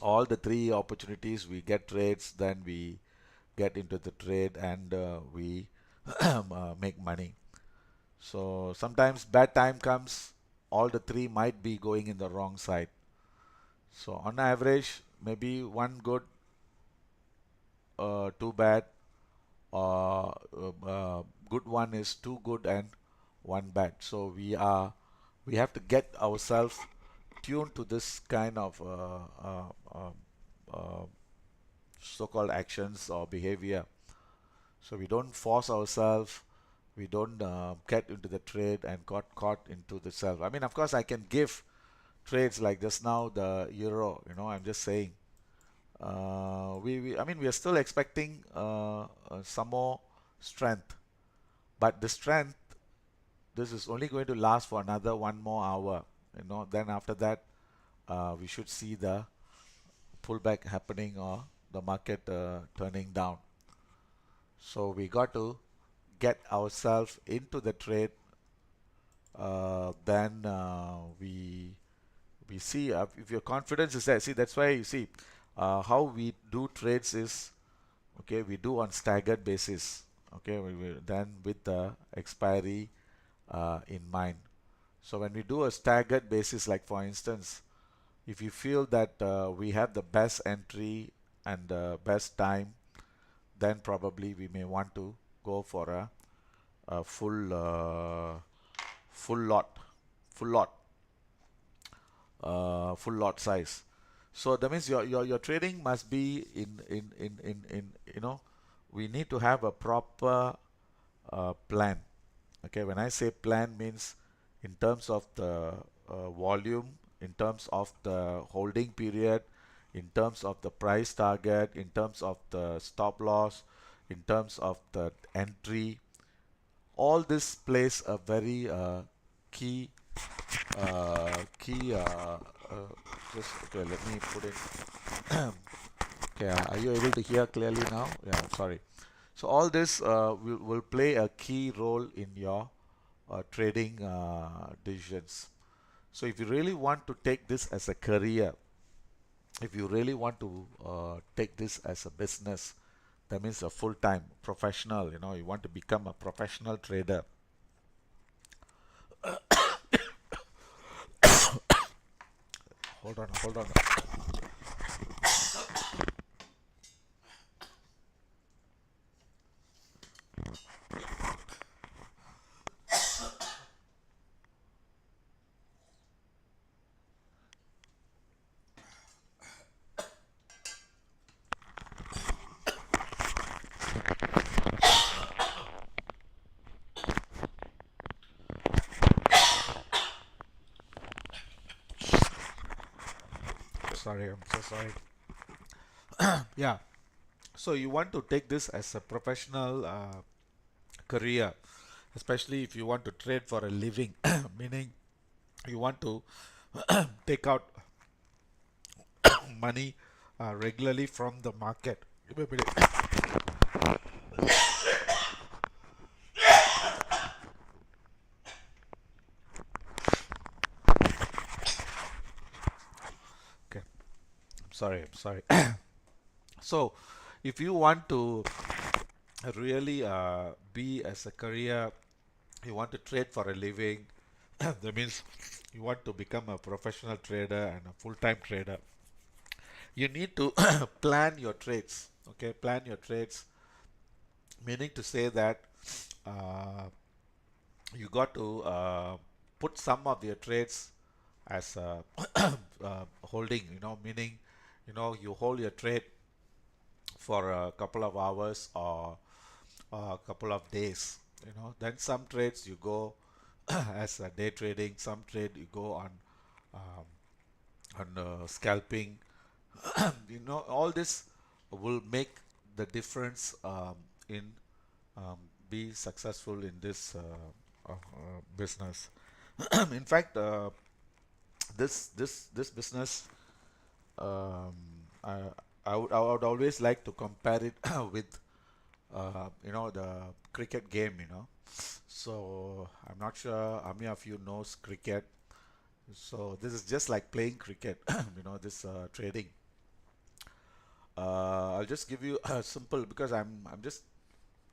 all the three opportunities we get trades, then we get into the trade and we make money. So sometimes bad time comes, all the three might be going in the wrong side. So on average, maybe one good, two bad, good one is two good and one bad. So we have to get ourselves tuned to this kind of uh, so-called actions or behavior. So we don't force ourselves, we don't get into the trade and got caught into the self. I mean, of course, I can give trades like just now the euro. I'm just saying. I mean, we are still expecting some more strength, but the strength, this is only going to last for another one more hour. Then after that, we should see the pullback happening or the market turning down. So we got to get ourselves into the trade. Then we see if your confidence is there. See, that's why you see how we do trades is, okay, we do on staggered basis. Okay, then with the expiry in mind. So when we do a staggered basis, like for instance, if you feel that we have the best entry and the best time, then probably we may want to go for a full lot, full lot, full lot size. So that means your trading must be in we need to have a proper plan. Okay, when I say plan means in terms of the volume, in terms of the holding period, in terms of the price target, in terms of the stop loss, in terms of the entry. All this plays a very key key just okay, let me put it. Okay, are you able to hear clearly now? Yeah, sorry. So all this will play a key role in your trading decisions. So if you really want to take this as a career, if you really want to take this as a business, that means a full-time professional, you want to become a professional trader. Hold on. Sorry, I'm so sorry. Yeah. So you want to take this as a professional career, especially if you want to trade for a living, meaning you want to take out money regularly from the market. Give me a minute. Okay, I'm sorry. So, if you want to really be as a career, you want to trade for a living, that means you want to become a professional trader and a full-time trader, you need to plan your trades. Okay, plan your trades, meaning to say that uh, you got to put some of your trades as holding, meaning, you hold your trade for a couple of hours or a couple of days. Then some trades you go as day trading, some trade you go um, on scalping. All this will make the difference in um, be successful in this business. In fact, this business, um, I, I would always like to compare it with the cricket game. So I'm not sure how many of you knows cricket. So this is just like playing cricket. This trading. I'll just give you a simple, because I'm just,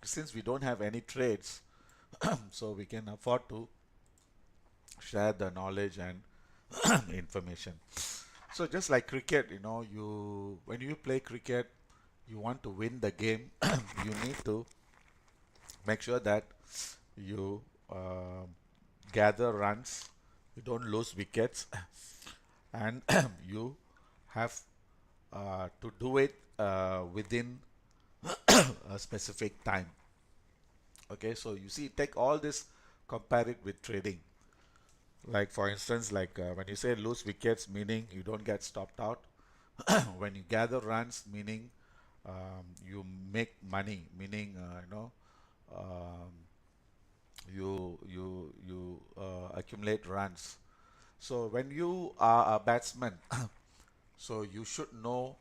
since we don't have any trades, so we can afford to share the knowledge and information. So just like cricket, you when you play cricket, you want to win the game. You need to make sure that you gather runs, you don't lose wickets, and you have to do it within a specific time. Okay, so you see, take all this, compare it with trading. Like for instance, like when you say lose wickets, meaning you don't get stopped out. When you gather runs, meaning you make money, meaning um, you accumulate runs. So when you are a batsman, so you should know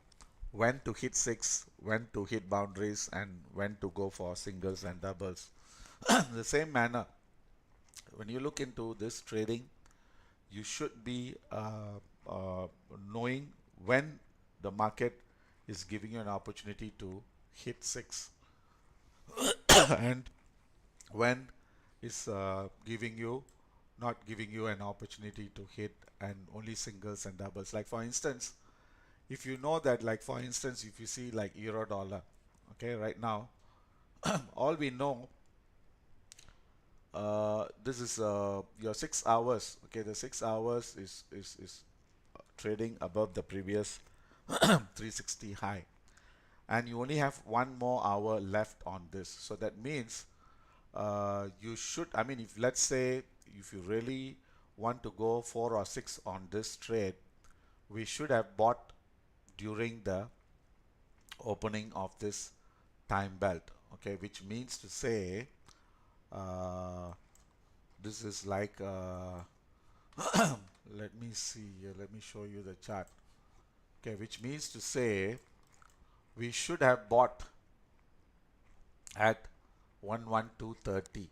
when to hit six, when to hit boundaries, and when to go for singles and doubles. The same manner, when you look into this trading, you should be knowing when the market is giving you an opportunity to hit six, and when is giving you not giving you an opportunity to hit and only singles and doubles. Like for instance, if you know that, like for instance, if you see like euro dollar, okay, right now, all we know, this is your 6 hours. Okay, the 6 hours is trading above the previous 360 high, and you only have one more hour left on this. So that means you should, I mean, if let's say if you really want to go 4 or 6 on this trade, we should have bought during the opening of this time belt. Okay, which means to say, uh, this is like let me see here, let me show you the chart. Okay, which means to say we should have bought at 11230.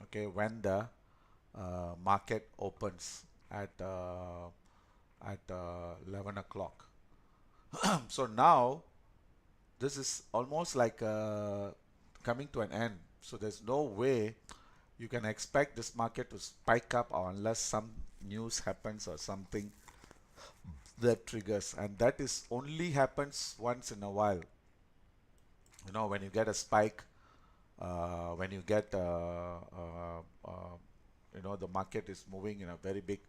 Okay, when the market opens at 11 o'clock. So now this is almost like coming to an end. So there's no way you can expect this market to spike up, or unless some news happens or something that triggers, and that is only happens once in a while. When you get a spike, when you get the market is moving in a very big,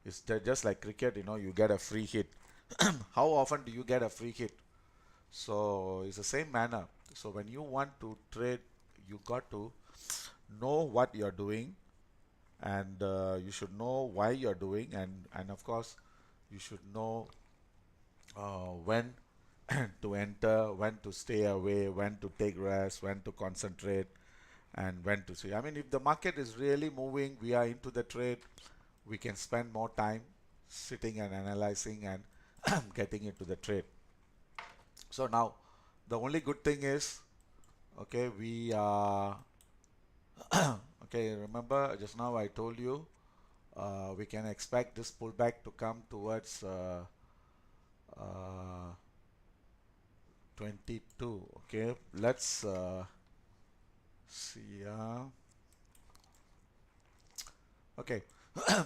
it's just like cricket, you get a free hit. How often do you get a free hit? So it's the same manner. So when you want to trade, you got to know what you're doing, and you should know why you're doing, and of course you should know when to enter, when to stay away, when to take rest, when to concentrate, and when to see. I mean, if the market is really moving, we are into the trade, we can spend more time. sitting and analyzing and getting into the trade. So now the only good thing is, okay, we okay, remember just now I told you we can expect this pullback to come towards uh, 22. Okay, let's see. Okay,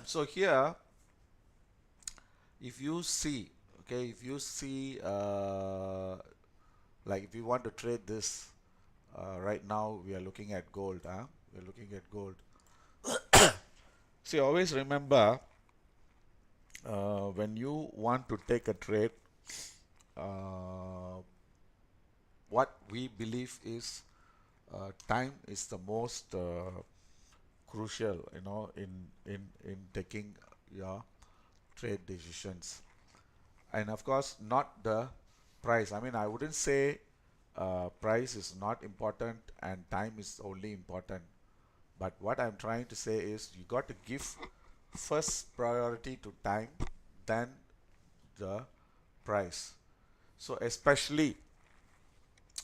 so here, if you see, okay, if you see, like if you want to trade this, right now we are looking at gold. We're looking at gold. See, always remember, when you want to take a trade, uh, what we believe is time is the most crucial, in taking your trade decisions. And of course, not the price. I mean, I wouldn't say price is not important and time is only important. But what I'm trying to say is you got to give first priority to time, then the price. So especially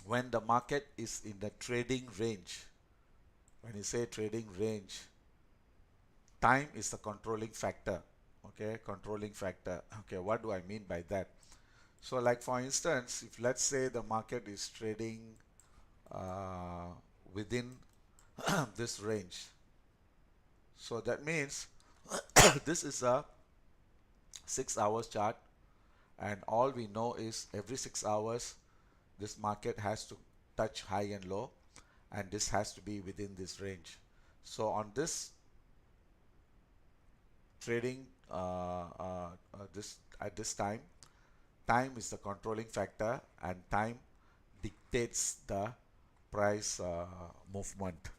when the market is in the trading range. When you say trading range, time is the controlling factor. Okay, controlling factor. Okay, what do I mean by that? So like for instance, if let's say the market is trading uh, within this range, so that means this is a 6 hours chart, and all we know is every 6 hours this market has to touch high and low, and this has to be within this range. So on this trading, this at this time, time is the controlling factor, and time dictates the price movement.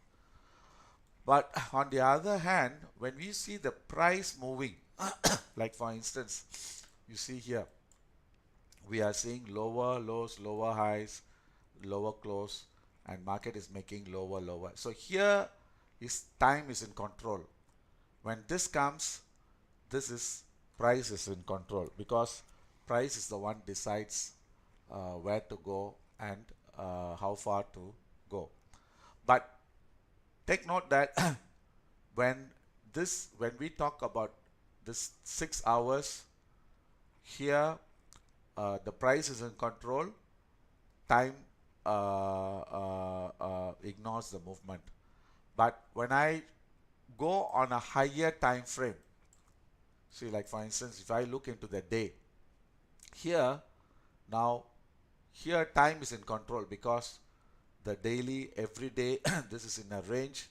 But on the other hand, when we see the price moving, like for instance, you see here, we are seeing lower lows, lower highs, lower close, and market is making lower, lower. So here is time is in control. When this comes, this is price is in control, because price is the one decides where to go and how far to go. But take note that when when we talk about this 6 hours, here the price is in control, time ignores the movement. But when I go on a higher time frame, see, like for instance, if I look into the day, here now, here time is in control, because the daily every day this is in a range.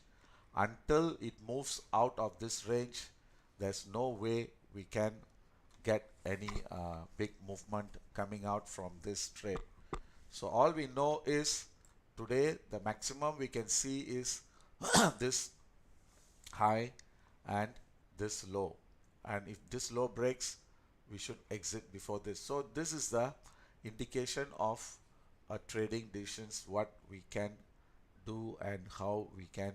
Until it moves out of this range, there's no way we can get any big movement coming out from this trade. So all we know is today the maximum we can see is this high and this low, and if this low breaks, we should exit before this. So this is the indication of a trading decisions, what we can do and how we can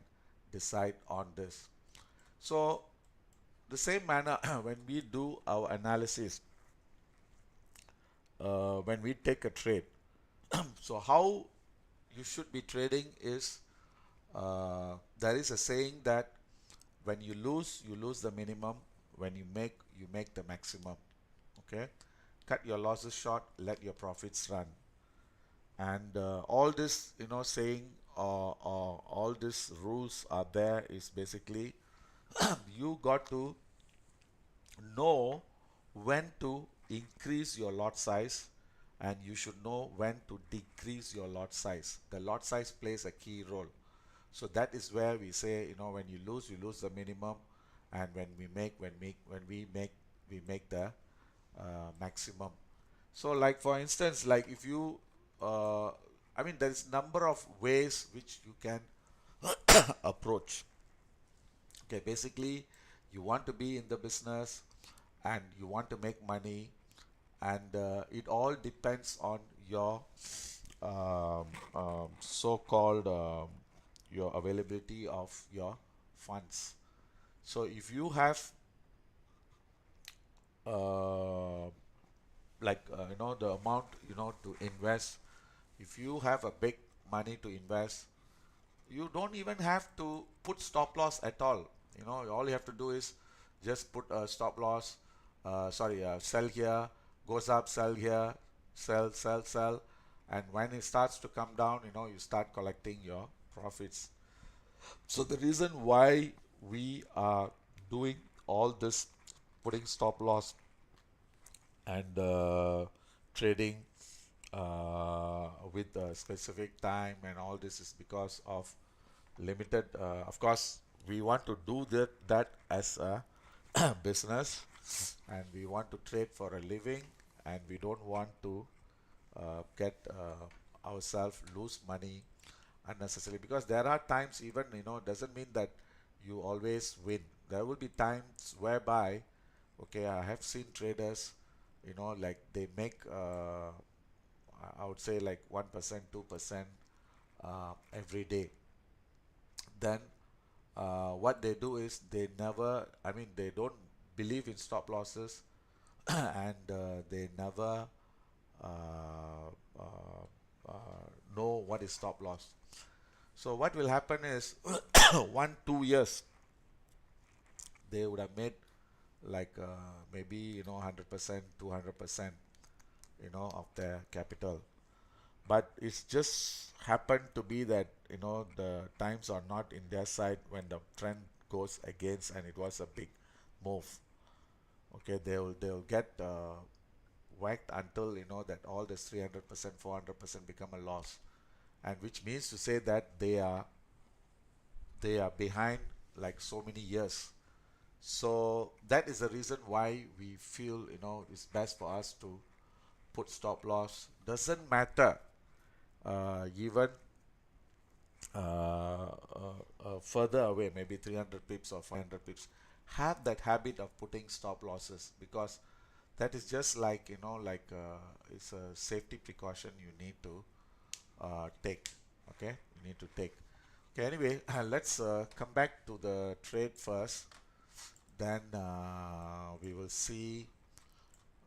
decide on this. So the same manner when we do our analysis, when we take a trade, so how you should be trading is, there is a saying that when you lose the minimum. When you make the maximum. Okay, cut your losses short, let your profits run. And all this, saying, all these rules are there is basically you got to know when to increase your lot size, and you should know when to decrease your lot size. The lot size plays a key role. So that is where we say, when you lose the minimum, and when we make, we make the maximum. So like for instance, like if you I mean, there is number of ways which you can approach. Okay, basically you want to be in the business and you want to make money, and it all depends on your so-called your availability of your funds. So if you have uh, the amount to invest. If you have a big money to invest, you don't even have to put stop loss at all. All you have to do is just put a stop loss, sorry, sell here, goes up, sell here, sell, sell, sell, and when it starts to come down, you start collecting your profits. So the reason why we are doing all this, putting stop loss and trading with a specific time and all this, is because of limited, of course we want to do that as a business, and we want to trade for a living, and we don't want to get ourselves lose money unnecessarily, because there are times, even doesn't mean that you always win. There will be times whereby, okay, I have seen traders, like they make I would say like 1%, 2% every day. Then what they do is, they don't believe in stop losses, and they never uh, uh, know what is stop loss. So what will happen is, 1 2 years they would have made like maybe 100%, 200% of their capital. But it's just happened to be that the times are not in their side when the trend goes against, and it was a big move. Okay, they'll get whacked until that all this 300%, 400% become a loss, and which means to say that they are behind like so many years. So that is the reason why we feel it's best for us to put stop loss. Doesn't matter, even further away, maybe 300 pips or 500 pips, have that habit of putting stop losses, because that is just like it's a safety precaution you need to take. Okay, you need to take. Okay, anyway, let's come back to the trade first, then we will see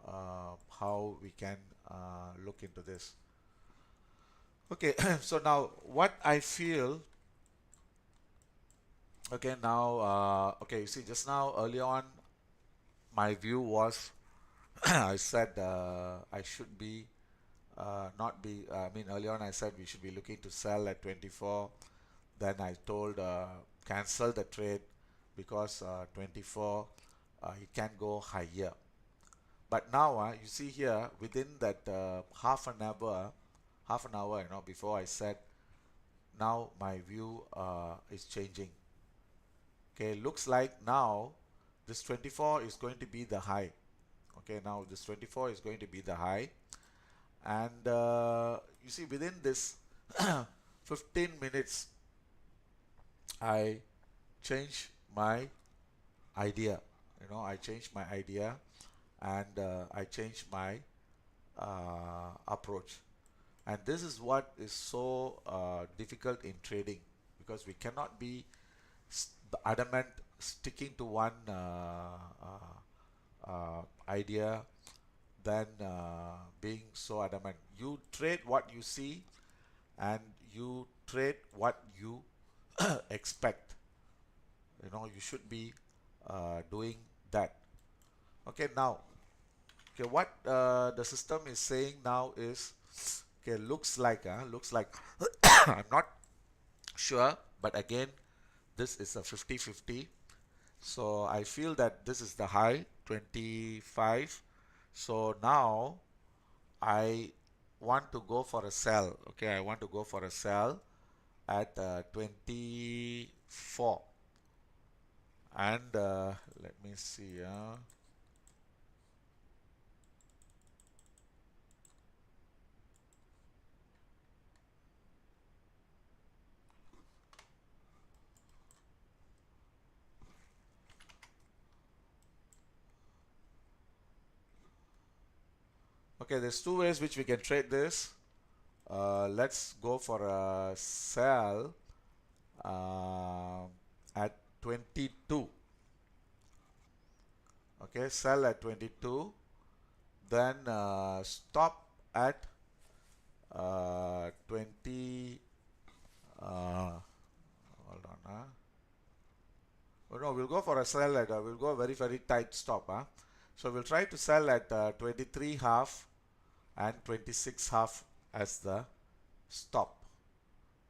how we can look into this. Okay, so now what I feel, okay, now, okay, you see, just now early on, my view was, I said I should be not be, I mean, early on I said we should be looking to sell at 24. Then I told cancel the trade, because 24 it can go higher. But now you see here, within that half an hour, before I said, now my view is changing. Okay, looks like now this 24 is going to be the high. Okay, now this 24 is going to be the high, and you see, within this 15 minutes I changed my idea. I changed my idea, and I changed my approach. And this is what is so difficult in trading, because we cannot be adamant, sticking to one idea, than being so adamant. You trade what you see, and you trade what you expect. You should be doing that. Okay, now, okay, what the system is saying now is, okay, looks like I'm not sure, but again, this is a 50-50. So I feel that this is the high, 25. So now I want to go for a sell. Okay, I want to go for a sell at 24. And let me see. Okay, there's two ways which we can trade this. Let's go for a sell at 22. Okay, sell at 22, then stop at 20. Hold on. Oh, no, we'll go for a sell at, we'll go very, very tight stop. So we'll try to sell at 23 half and 26 half as the stop.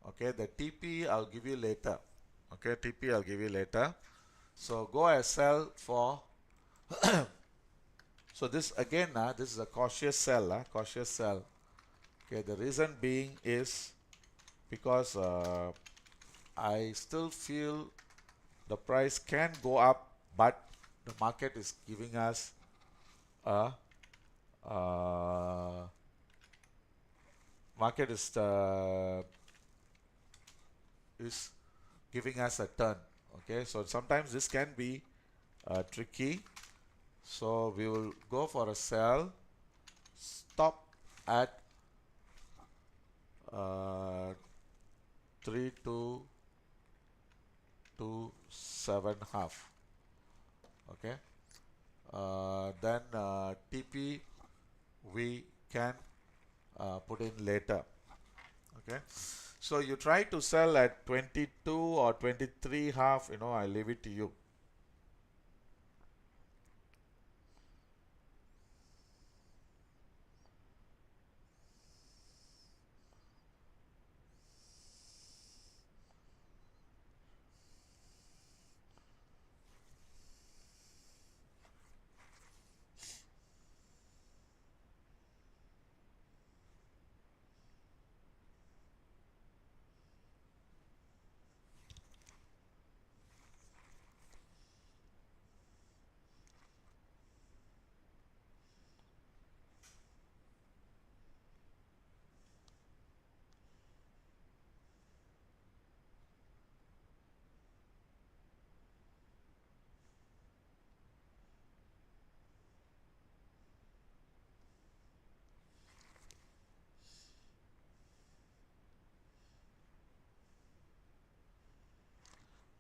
Okay, the TP I'll give you later. Okay, TP I'll give you later. So go and sell for. So this again, this is a cautious sell. Cautious sell. Okay, the reason being is because I still feel the price can go up, but the market is giving us a uh, market is giving us a turn. Okay, so sometimes this can be tricky. So we will go for a sell. Stop at 3227 half. Okay. Then TP we can put in later. Okay. So you try to sell at 22 or 23 half. I leave it to you.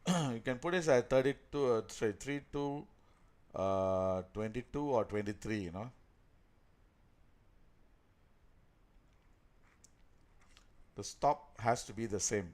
You can put it at 32, sorry, 32, 22 or 23. The stop has to be the same.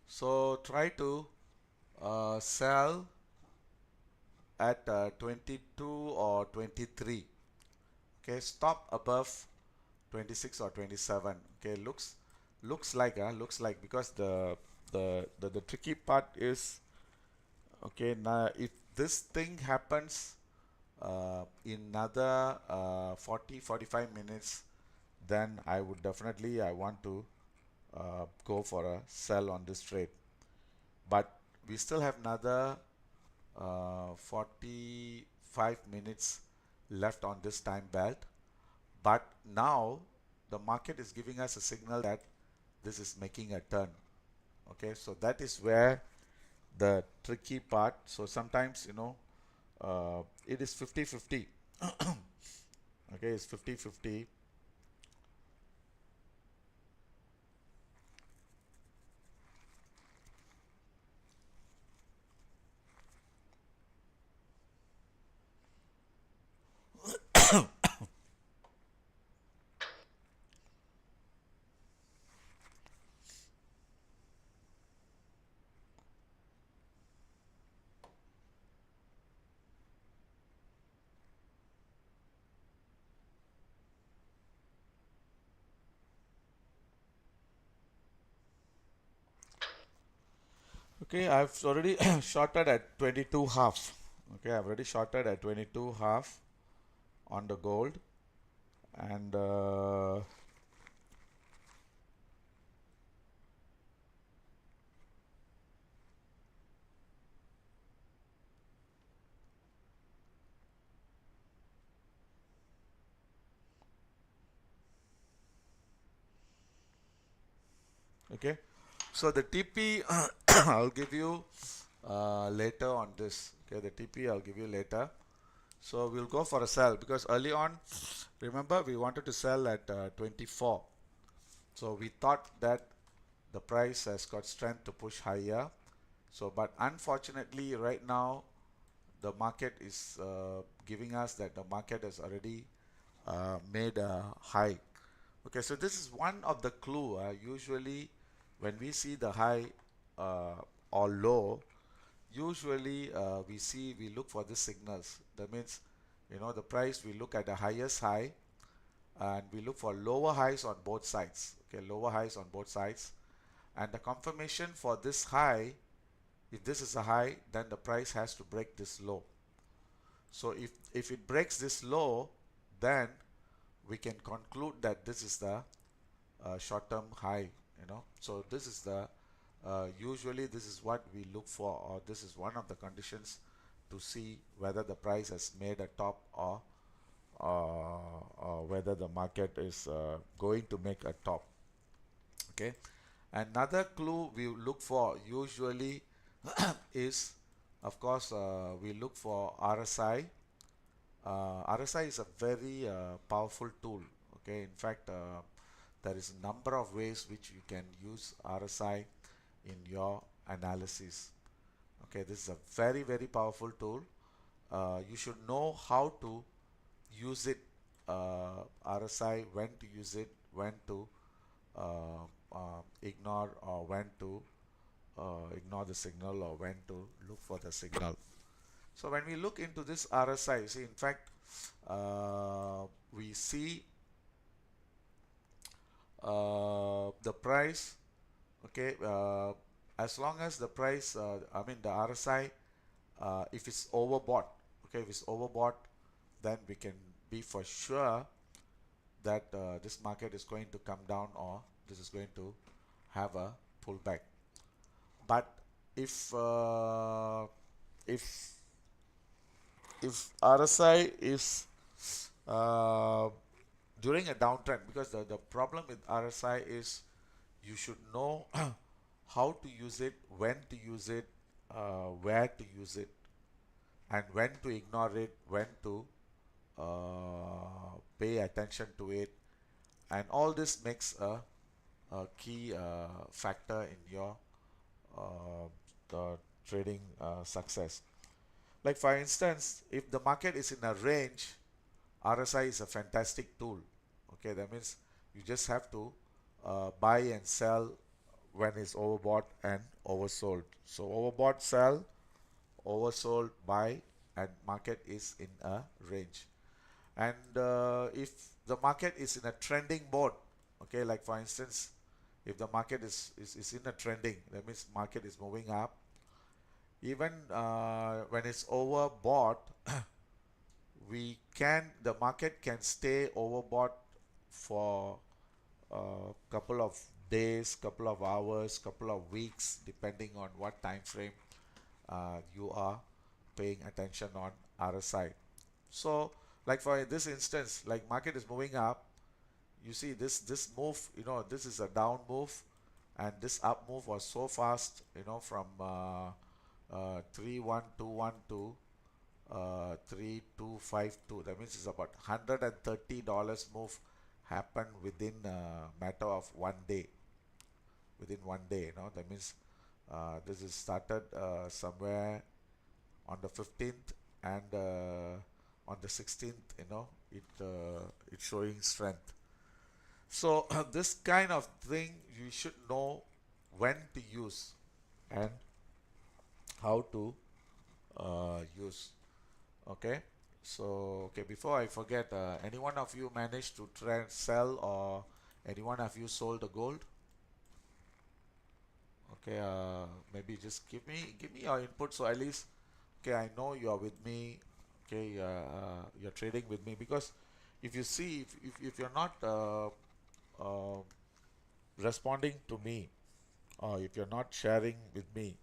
So try to sell at 22 or 23. Okay, stop above 26 or 27. Okay, looks like because the tricky part is, okay, now if this thing happens in another 40-45 minutes, then I would definitely I want to go for a sell on this trade. But we still have another 45 minutes left on this time belt. But now the market is giving us a signal that this is making a turn. Okay, so that is where the tricky part. So sometimes it is 50-50. Okay, it's 50-50. Okay, I've already shorted at 22 half. Okay, I've already shorted at 22 half on the gold, and okay, So the TP I'll give you later on this. Okay, the TP I'll give you later. So we'll go for a sell because early on, remember we wanted to sell at 24. So we thought that the price has got strength to push higher. So, but unfortunately, right now the market is giving us that the market has already made a high. Okay, so this is one of the clue. Usually, when we see the high uh, or low, usually we look for the signals. That means, the price, we look at the highest high and we look for lower highs on both sides. Okay, lower highs on both sides, and the confirmation for this high, if this is a high, then the price has to break this low. So if it breaks this low, then we can conclude that this is the short-term high. So this is the usually this is what we look for, or this is one of the conditions to see whether the price has made a top, or whether the market is going to make a top. Okay, another clue we look for usually is, of course, we look for RSI. RSI is a very powerful tool. Okay, in fact, there is a number of ways which you can use RSI in your analysis. Okay, this is a very, very powerful tool. You should know how to use it, RSI, when to use it, when to ignore, or when to ignore the signal, or when to look for the signal. So when we look into this RSI, see, in fact, we see the price. Okay, as long as the price, I mean the RSI, if it's overbought, okay, if it's overbought, then we can be for sure that this market is going to come down, or this is going to have a pullback. But if if if RSI is uh, during a downtrend, because the problem with RSI is you should know how to use it, when to use it, where to use it, and when to ignore it, when to pay attention to it, and all this makes a key factor in your the trading success. Like for instance, if the market is in a range, RSI is a fantastic tool. Okay, that means you just have to buy and sell when it's overbought and oversold. So overbought, sell; oversold, buy; and market is in a range. And if the market is in a trending mode, okay, like for instance, if the market is in a trending, that means market is moving up. Even when it's overbought, the market can stay overbought for a couple of days, couple of hours, couple of weeks, depending on what time frame you are paying attention on RSI. So, like for this instance, like market is moving up, you see this move, this is a down move, and this up move was so fast, from 3121 to 3252. That means it's about $130 move happened within a matter of one day. Within one day, that means this is started somewhere on the 15th, and on the 16th, it's showing strength. So this kind of thing you should know when to use and how to use. Okay, so okay, before I forget, any one of you managed to try and sell, or any one of you sold the gold? Okay, maybe just give me your input, so at least, okay, I know you are with me. Okay, you're trading with me, because if you see, if you're not uh, responding to me, or if you're not sharing with me,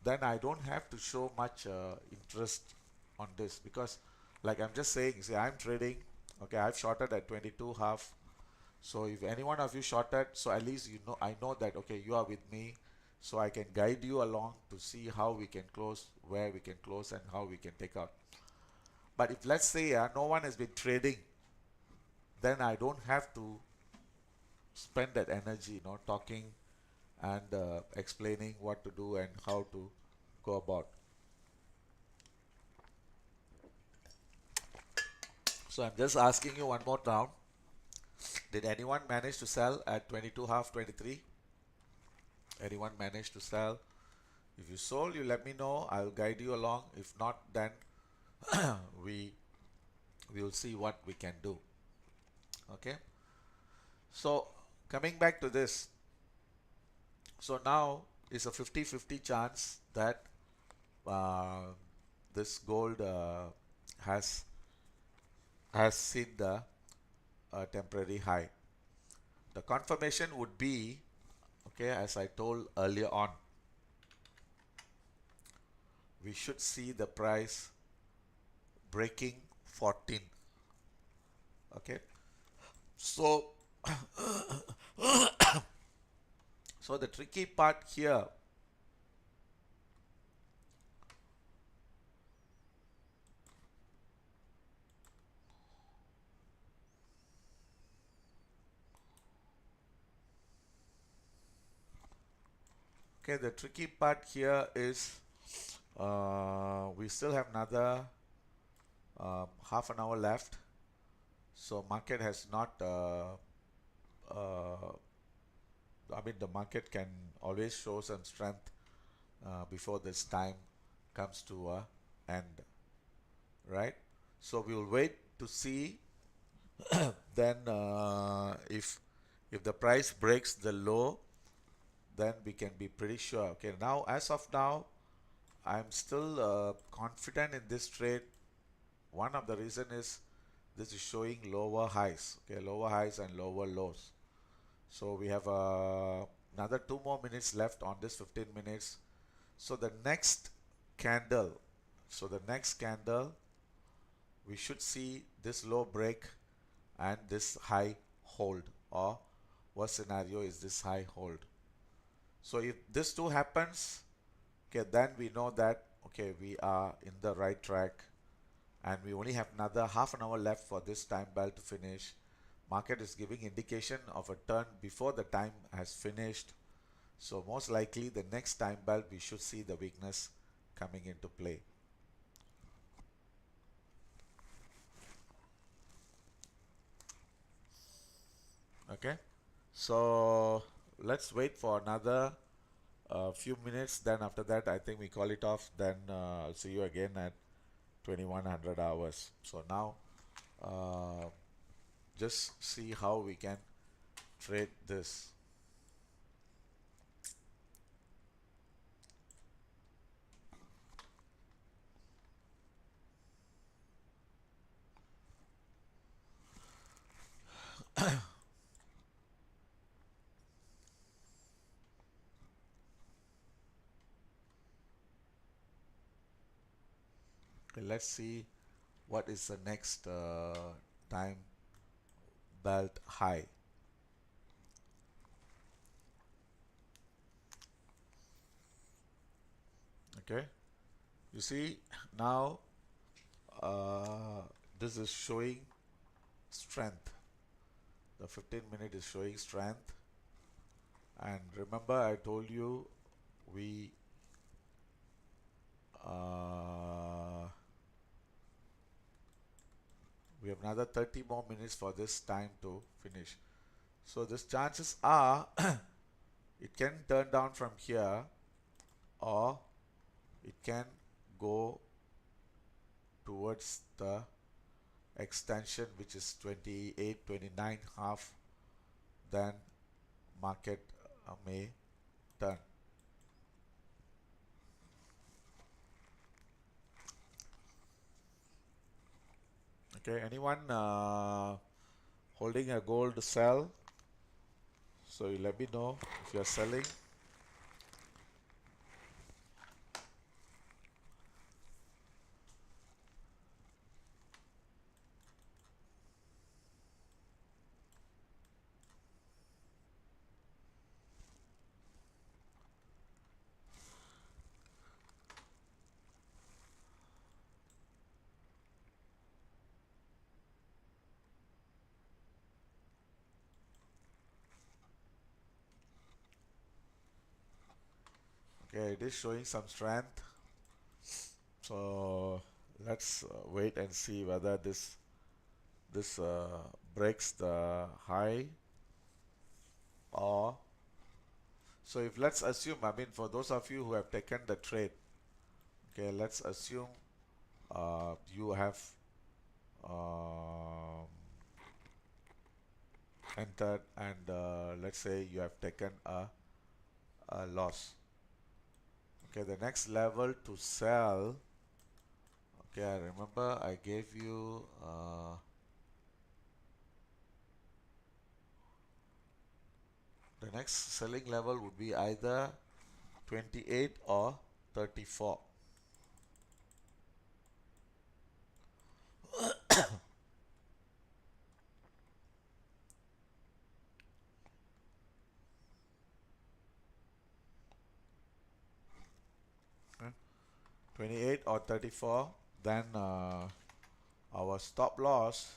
then I don't have to show much interest on this, because like I'm just saying, see, I'm trading. Okay, I've shorted at 22 half. So if any one of you shorted, so at least you know, I know that okay, you are with me, so I can guide you along to see how we can close, where we can close, and how we can take out. But if let's say no one has been trading, then I don't have to spend that energy, talking and explaining what to do and how to go about. So I'm just asking you one more round. Did anyone manage to sell at 22 half, 23? Anyone manage to sell? If you sold, you let me know. I'll guide you along. If not, then we will see what we can do. Okay. So coming back to this, so now it's a 50-50 chance that uh, this gold has seen the temporary high. The confirmation would be, okay, as I told earlier on, we should see the price breaking 14. Okay, so so the tricky part here, okay, the tricky part here is we still have another half an hour left. So market has not uh, I mean, the market can always show some strength before this time comes to a end, right? So we will wait to see then if the price breaks the low, then we can be pretty sure. Okay, now as of now, I'm still confident in this trade. One of the reason is this is showing lower highs, okay, lower highs and lower lows. So we have another 2 more minutes left on this 15 minutes. So the next candle, we should see this low break and this high hold, or worst scenario is this high hold. So if this two happens, okay, then we know that okay, we are in the right track, and we only have another half an hour left for this time belt to finish. Market is giving indication of a turn before the time has finished. So most likely the next time belt we should see the weakness coming into play. Okay, so let's wait for another few minutes. Then after that, I think we call it off. Then I'll see you again at 2100 hours. So now uh, just see how we can trade this. Okay, let's see what is the next time belt high. Okay, you see now this is showing strength. The 15 minute is showing strength, and remember I told you we uh, we have another 30 more minutes for this time to finish. So these chances are it can turn down from here, or it can go towards the extension, which is 28, 29 half. Then market may turn. Okay, anyone holding a gold sell? So you let me know if you're selling. Okay, it is showing some strength. So let's wait and see whether this breaks the high, or so if let's assume, I mean, for those of you who have taken the trade, okay, let's assume you have um, entered, and let's say you have taken a loss. Okay, the next level to sell. Okay, I remember I gave you the next selling level would be either 28 or 34. 28 or 34, then our stop loss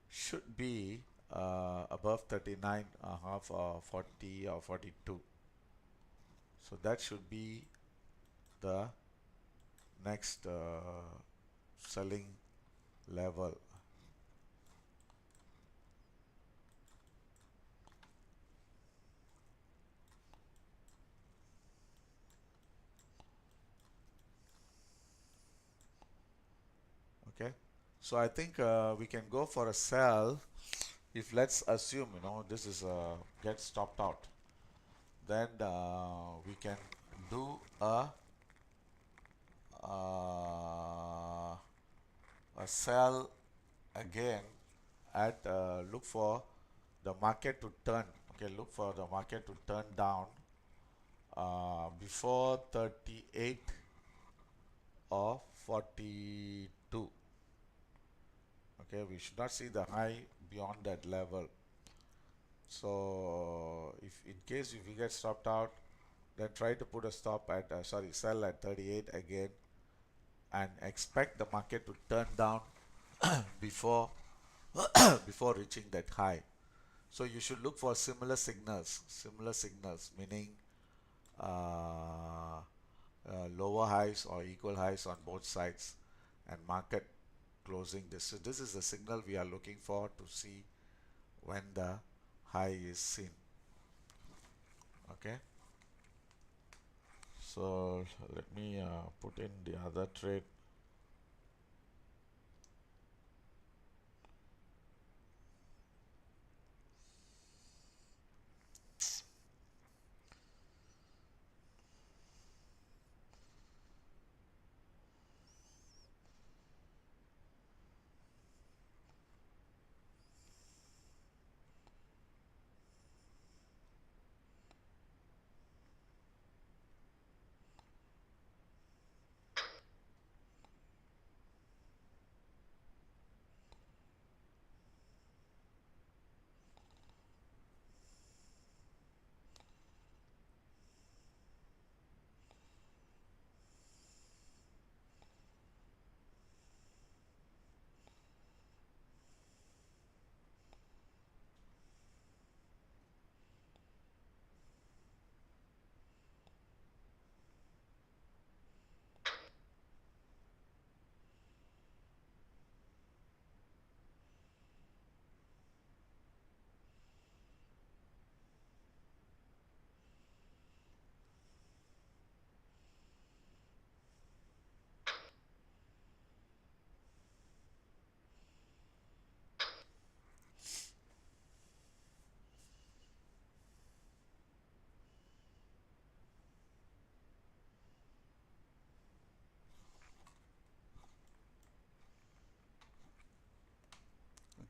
should be above 39 half or 40 or 42. So that should be the next selling level. Okay, so I think we can go for a sell. If let's assume, this is get stopped out, then we can do uh, a sell again at look for the market to turn. Okay, look for the market to turn down before 38 or 42. Okay, we should not see the high beyond that level. So if in case if you get stopped out, then try to put a stop at sorry, sell at 38 again, and expect the market to turn down before before reaching that high. So you should look for similar signals, meaning uh, lower highs or equal highs on both sides, and market closing this. So this is the signal we are looking for to see when the high is seen. Okay, so let me put in the other trade.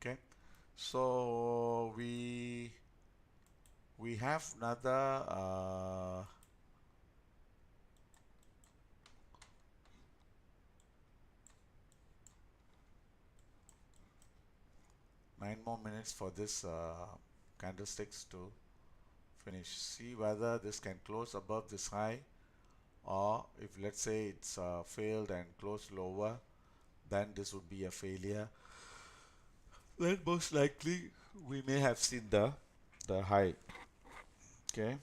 Okay, so we have another 9 more minutes for this candlesticks to finish. See whether this can close above this high, or if let's say it's failed and closed lower, then this would be a failure. Then most likely we may have seen the high. Okay,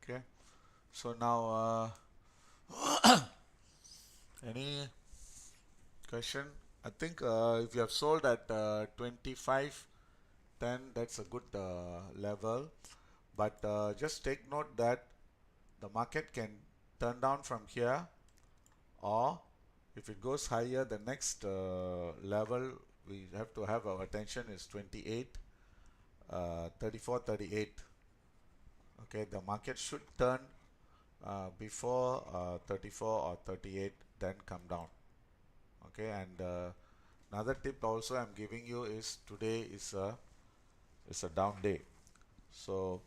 Okay, so now any question? I think if you have sold at 25.10, that's a good level. But just take note that the market can turn down from here, or if it goes higher, the next level we have to have our attention is 28, 34, 38. Okay, the market should turn before 34 or 38, then come down. Okay, and another tip also I'm giving you is today is a down day, so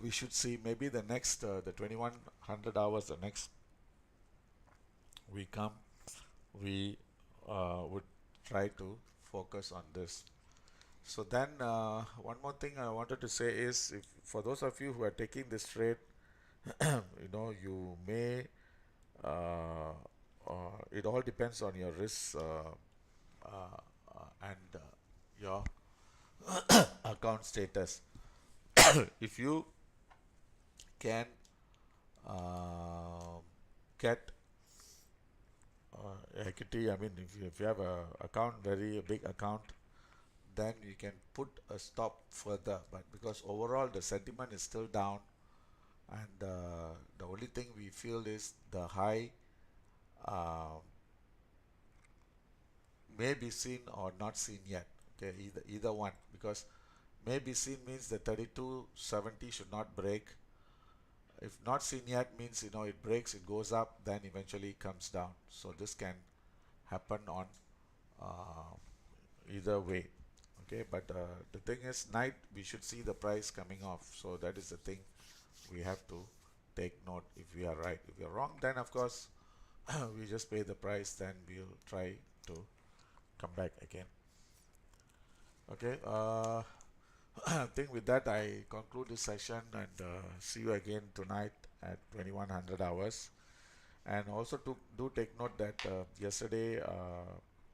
we should see maybe the next the 2100 hours, the next we come, we would try to focus on this. So then one more thing I wanted to say is, if for those of you who are taking this trade, you may it all depends on your risk and your account status. If you can uh, get equity, I mean, if you have a account, very big account, then you can put a stop further. But because overall the sentiment is still down, and the only thing we feel is the high uh, may be seen or not seen yet. Okay, either one, because may be seen means the 3270 should not break. If not seen yet means it breaks, it goes up, then eventually comes down. So this can happen on uh, either way. Okay, but the thing is, night we should see the price coming off. So that is the thing we have to take note. If we are right, if we are wrong, then of course we just pay the price. Then we'll try to come back again. Okay. I think with that I conclude this session, and see you again tonight at 2100 hours. And also to do take note that yesterday,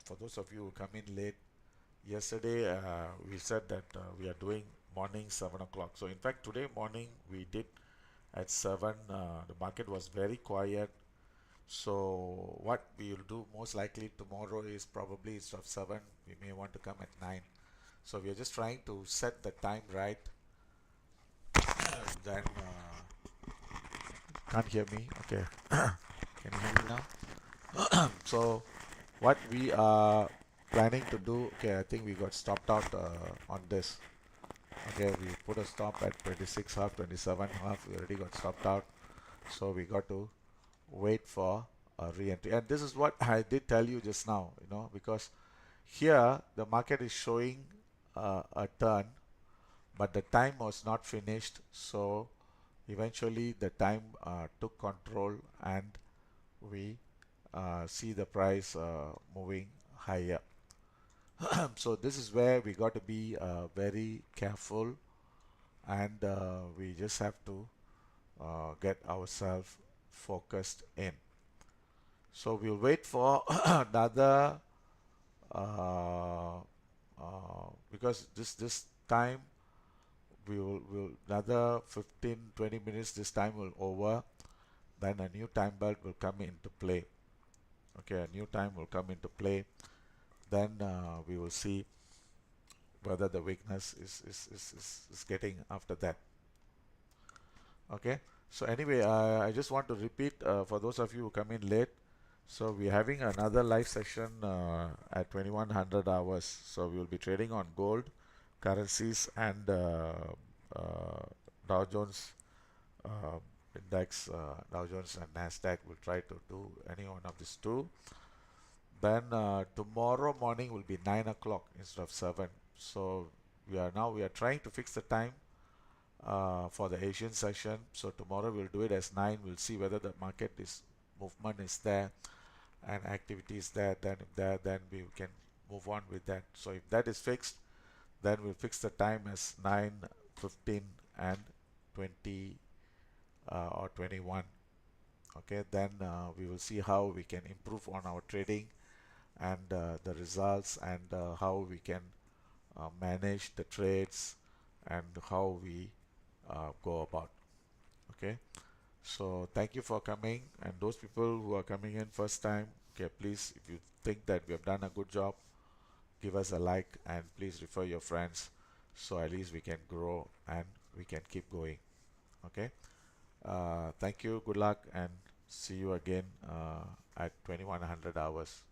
for those of you who come in late, yesterday we said that we are doing morning 7 o'clock. So in fact today morning we did at 7. The market was very quiet. So what we will do most likely tomorrow is, probably instead of 7, we may want to come at 9. So we are just trying to set the time right. Then can't hear me. Okay. Can you hear me now? So what we are planning to do, okay, I think we got stopped out on this. Okay, we put a stop at 26 half, 27 half. We already got stopped out. So we got to wait for a re-entry. And this is what I did tell you just now, because here the market is showing a turn, but the time was not finished. So eventually the time took control, and we see the price moving higher. So this is where we got to be very careful, and we just have to get ourselves focused in. So we'll wait for another because this time will another 15-20 minutes, this time will over, then a new time belt will come into play. Okay, a new time will come into play. Then we will see whether the weakness is getting after that. Okay, so anyway, I just want to repeat for those of you who come in late. So we're having another live session at 2100 hours. So we will be trading on gold, currencies, and Dow Jones uh, index, Dow Jones and Nasdaq. We'll try to do any one of these two. Then tomorrow morning will be 9 o'clock instead of 7. So we are trying to fix the time for the Asian session. So tomorrow we'll do it as 9. We'll see whether the market movement is there and activity is there. Then if there, then we can move on with that. So if that is fixed, then we'll fix the time as 9, 15, and 20 or 21. Okay, then we will see how we can improve on our trading and the results, and how we can manage the trades, and how we go about. Okay. So thank you for coming, and those people who are coming in first time, okay, please, if you think that we have done a good job, give us a like and please refer your friends so at least we can grow and we can keep going. Okay. Thank you, good luck, and see you again at 2100 hours.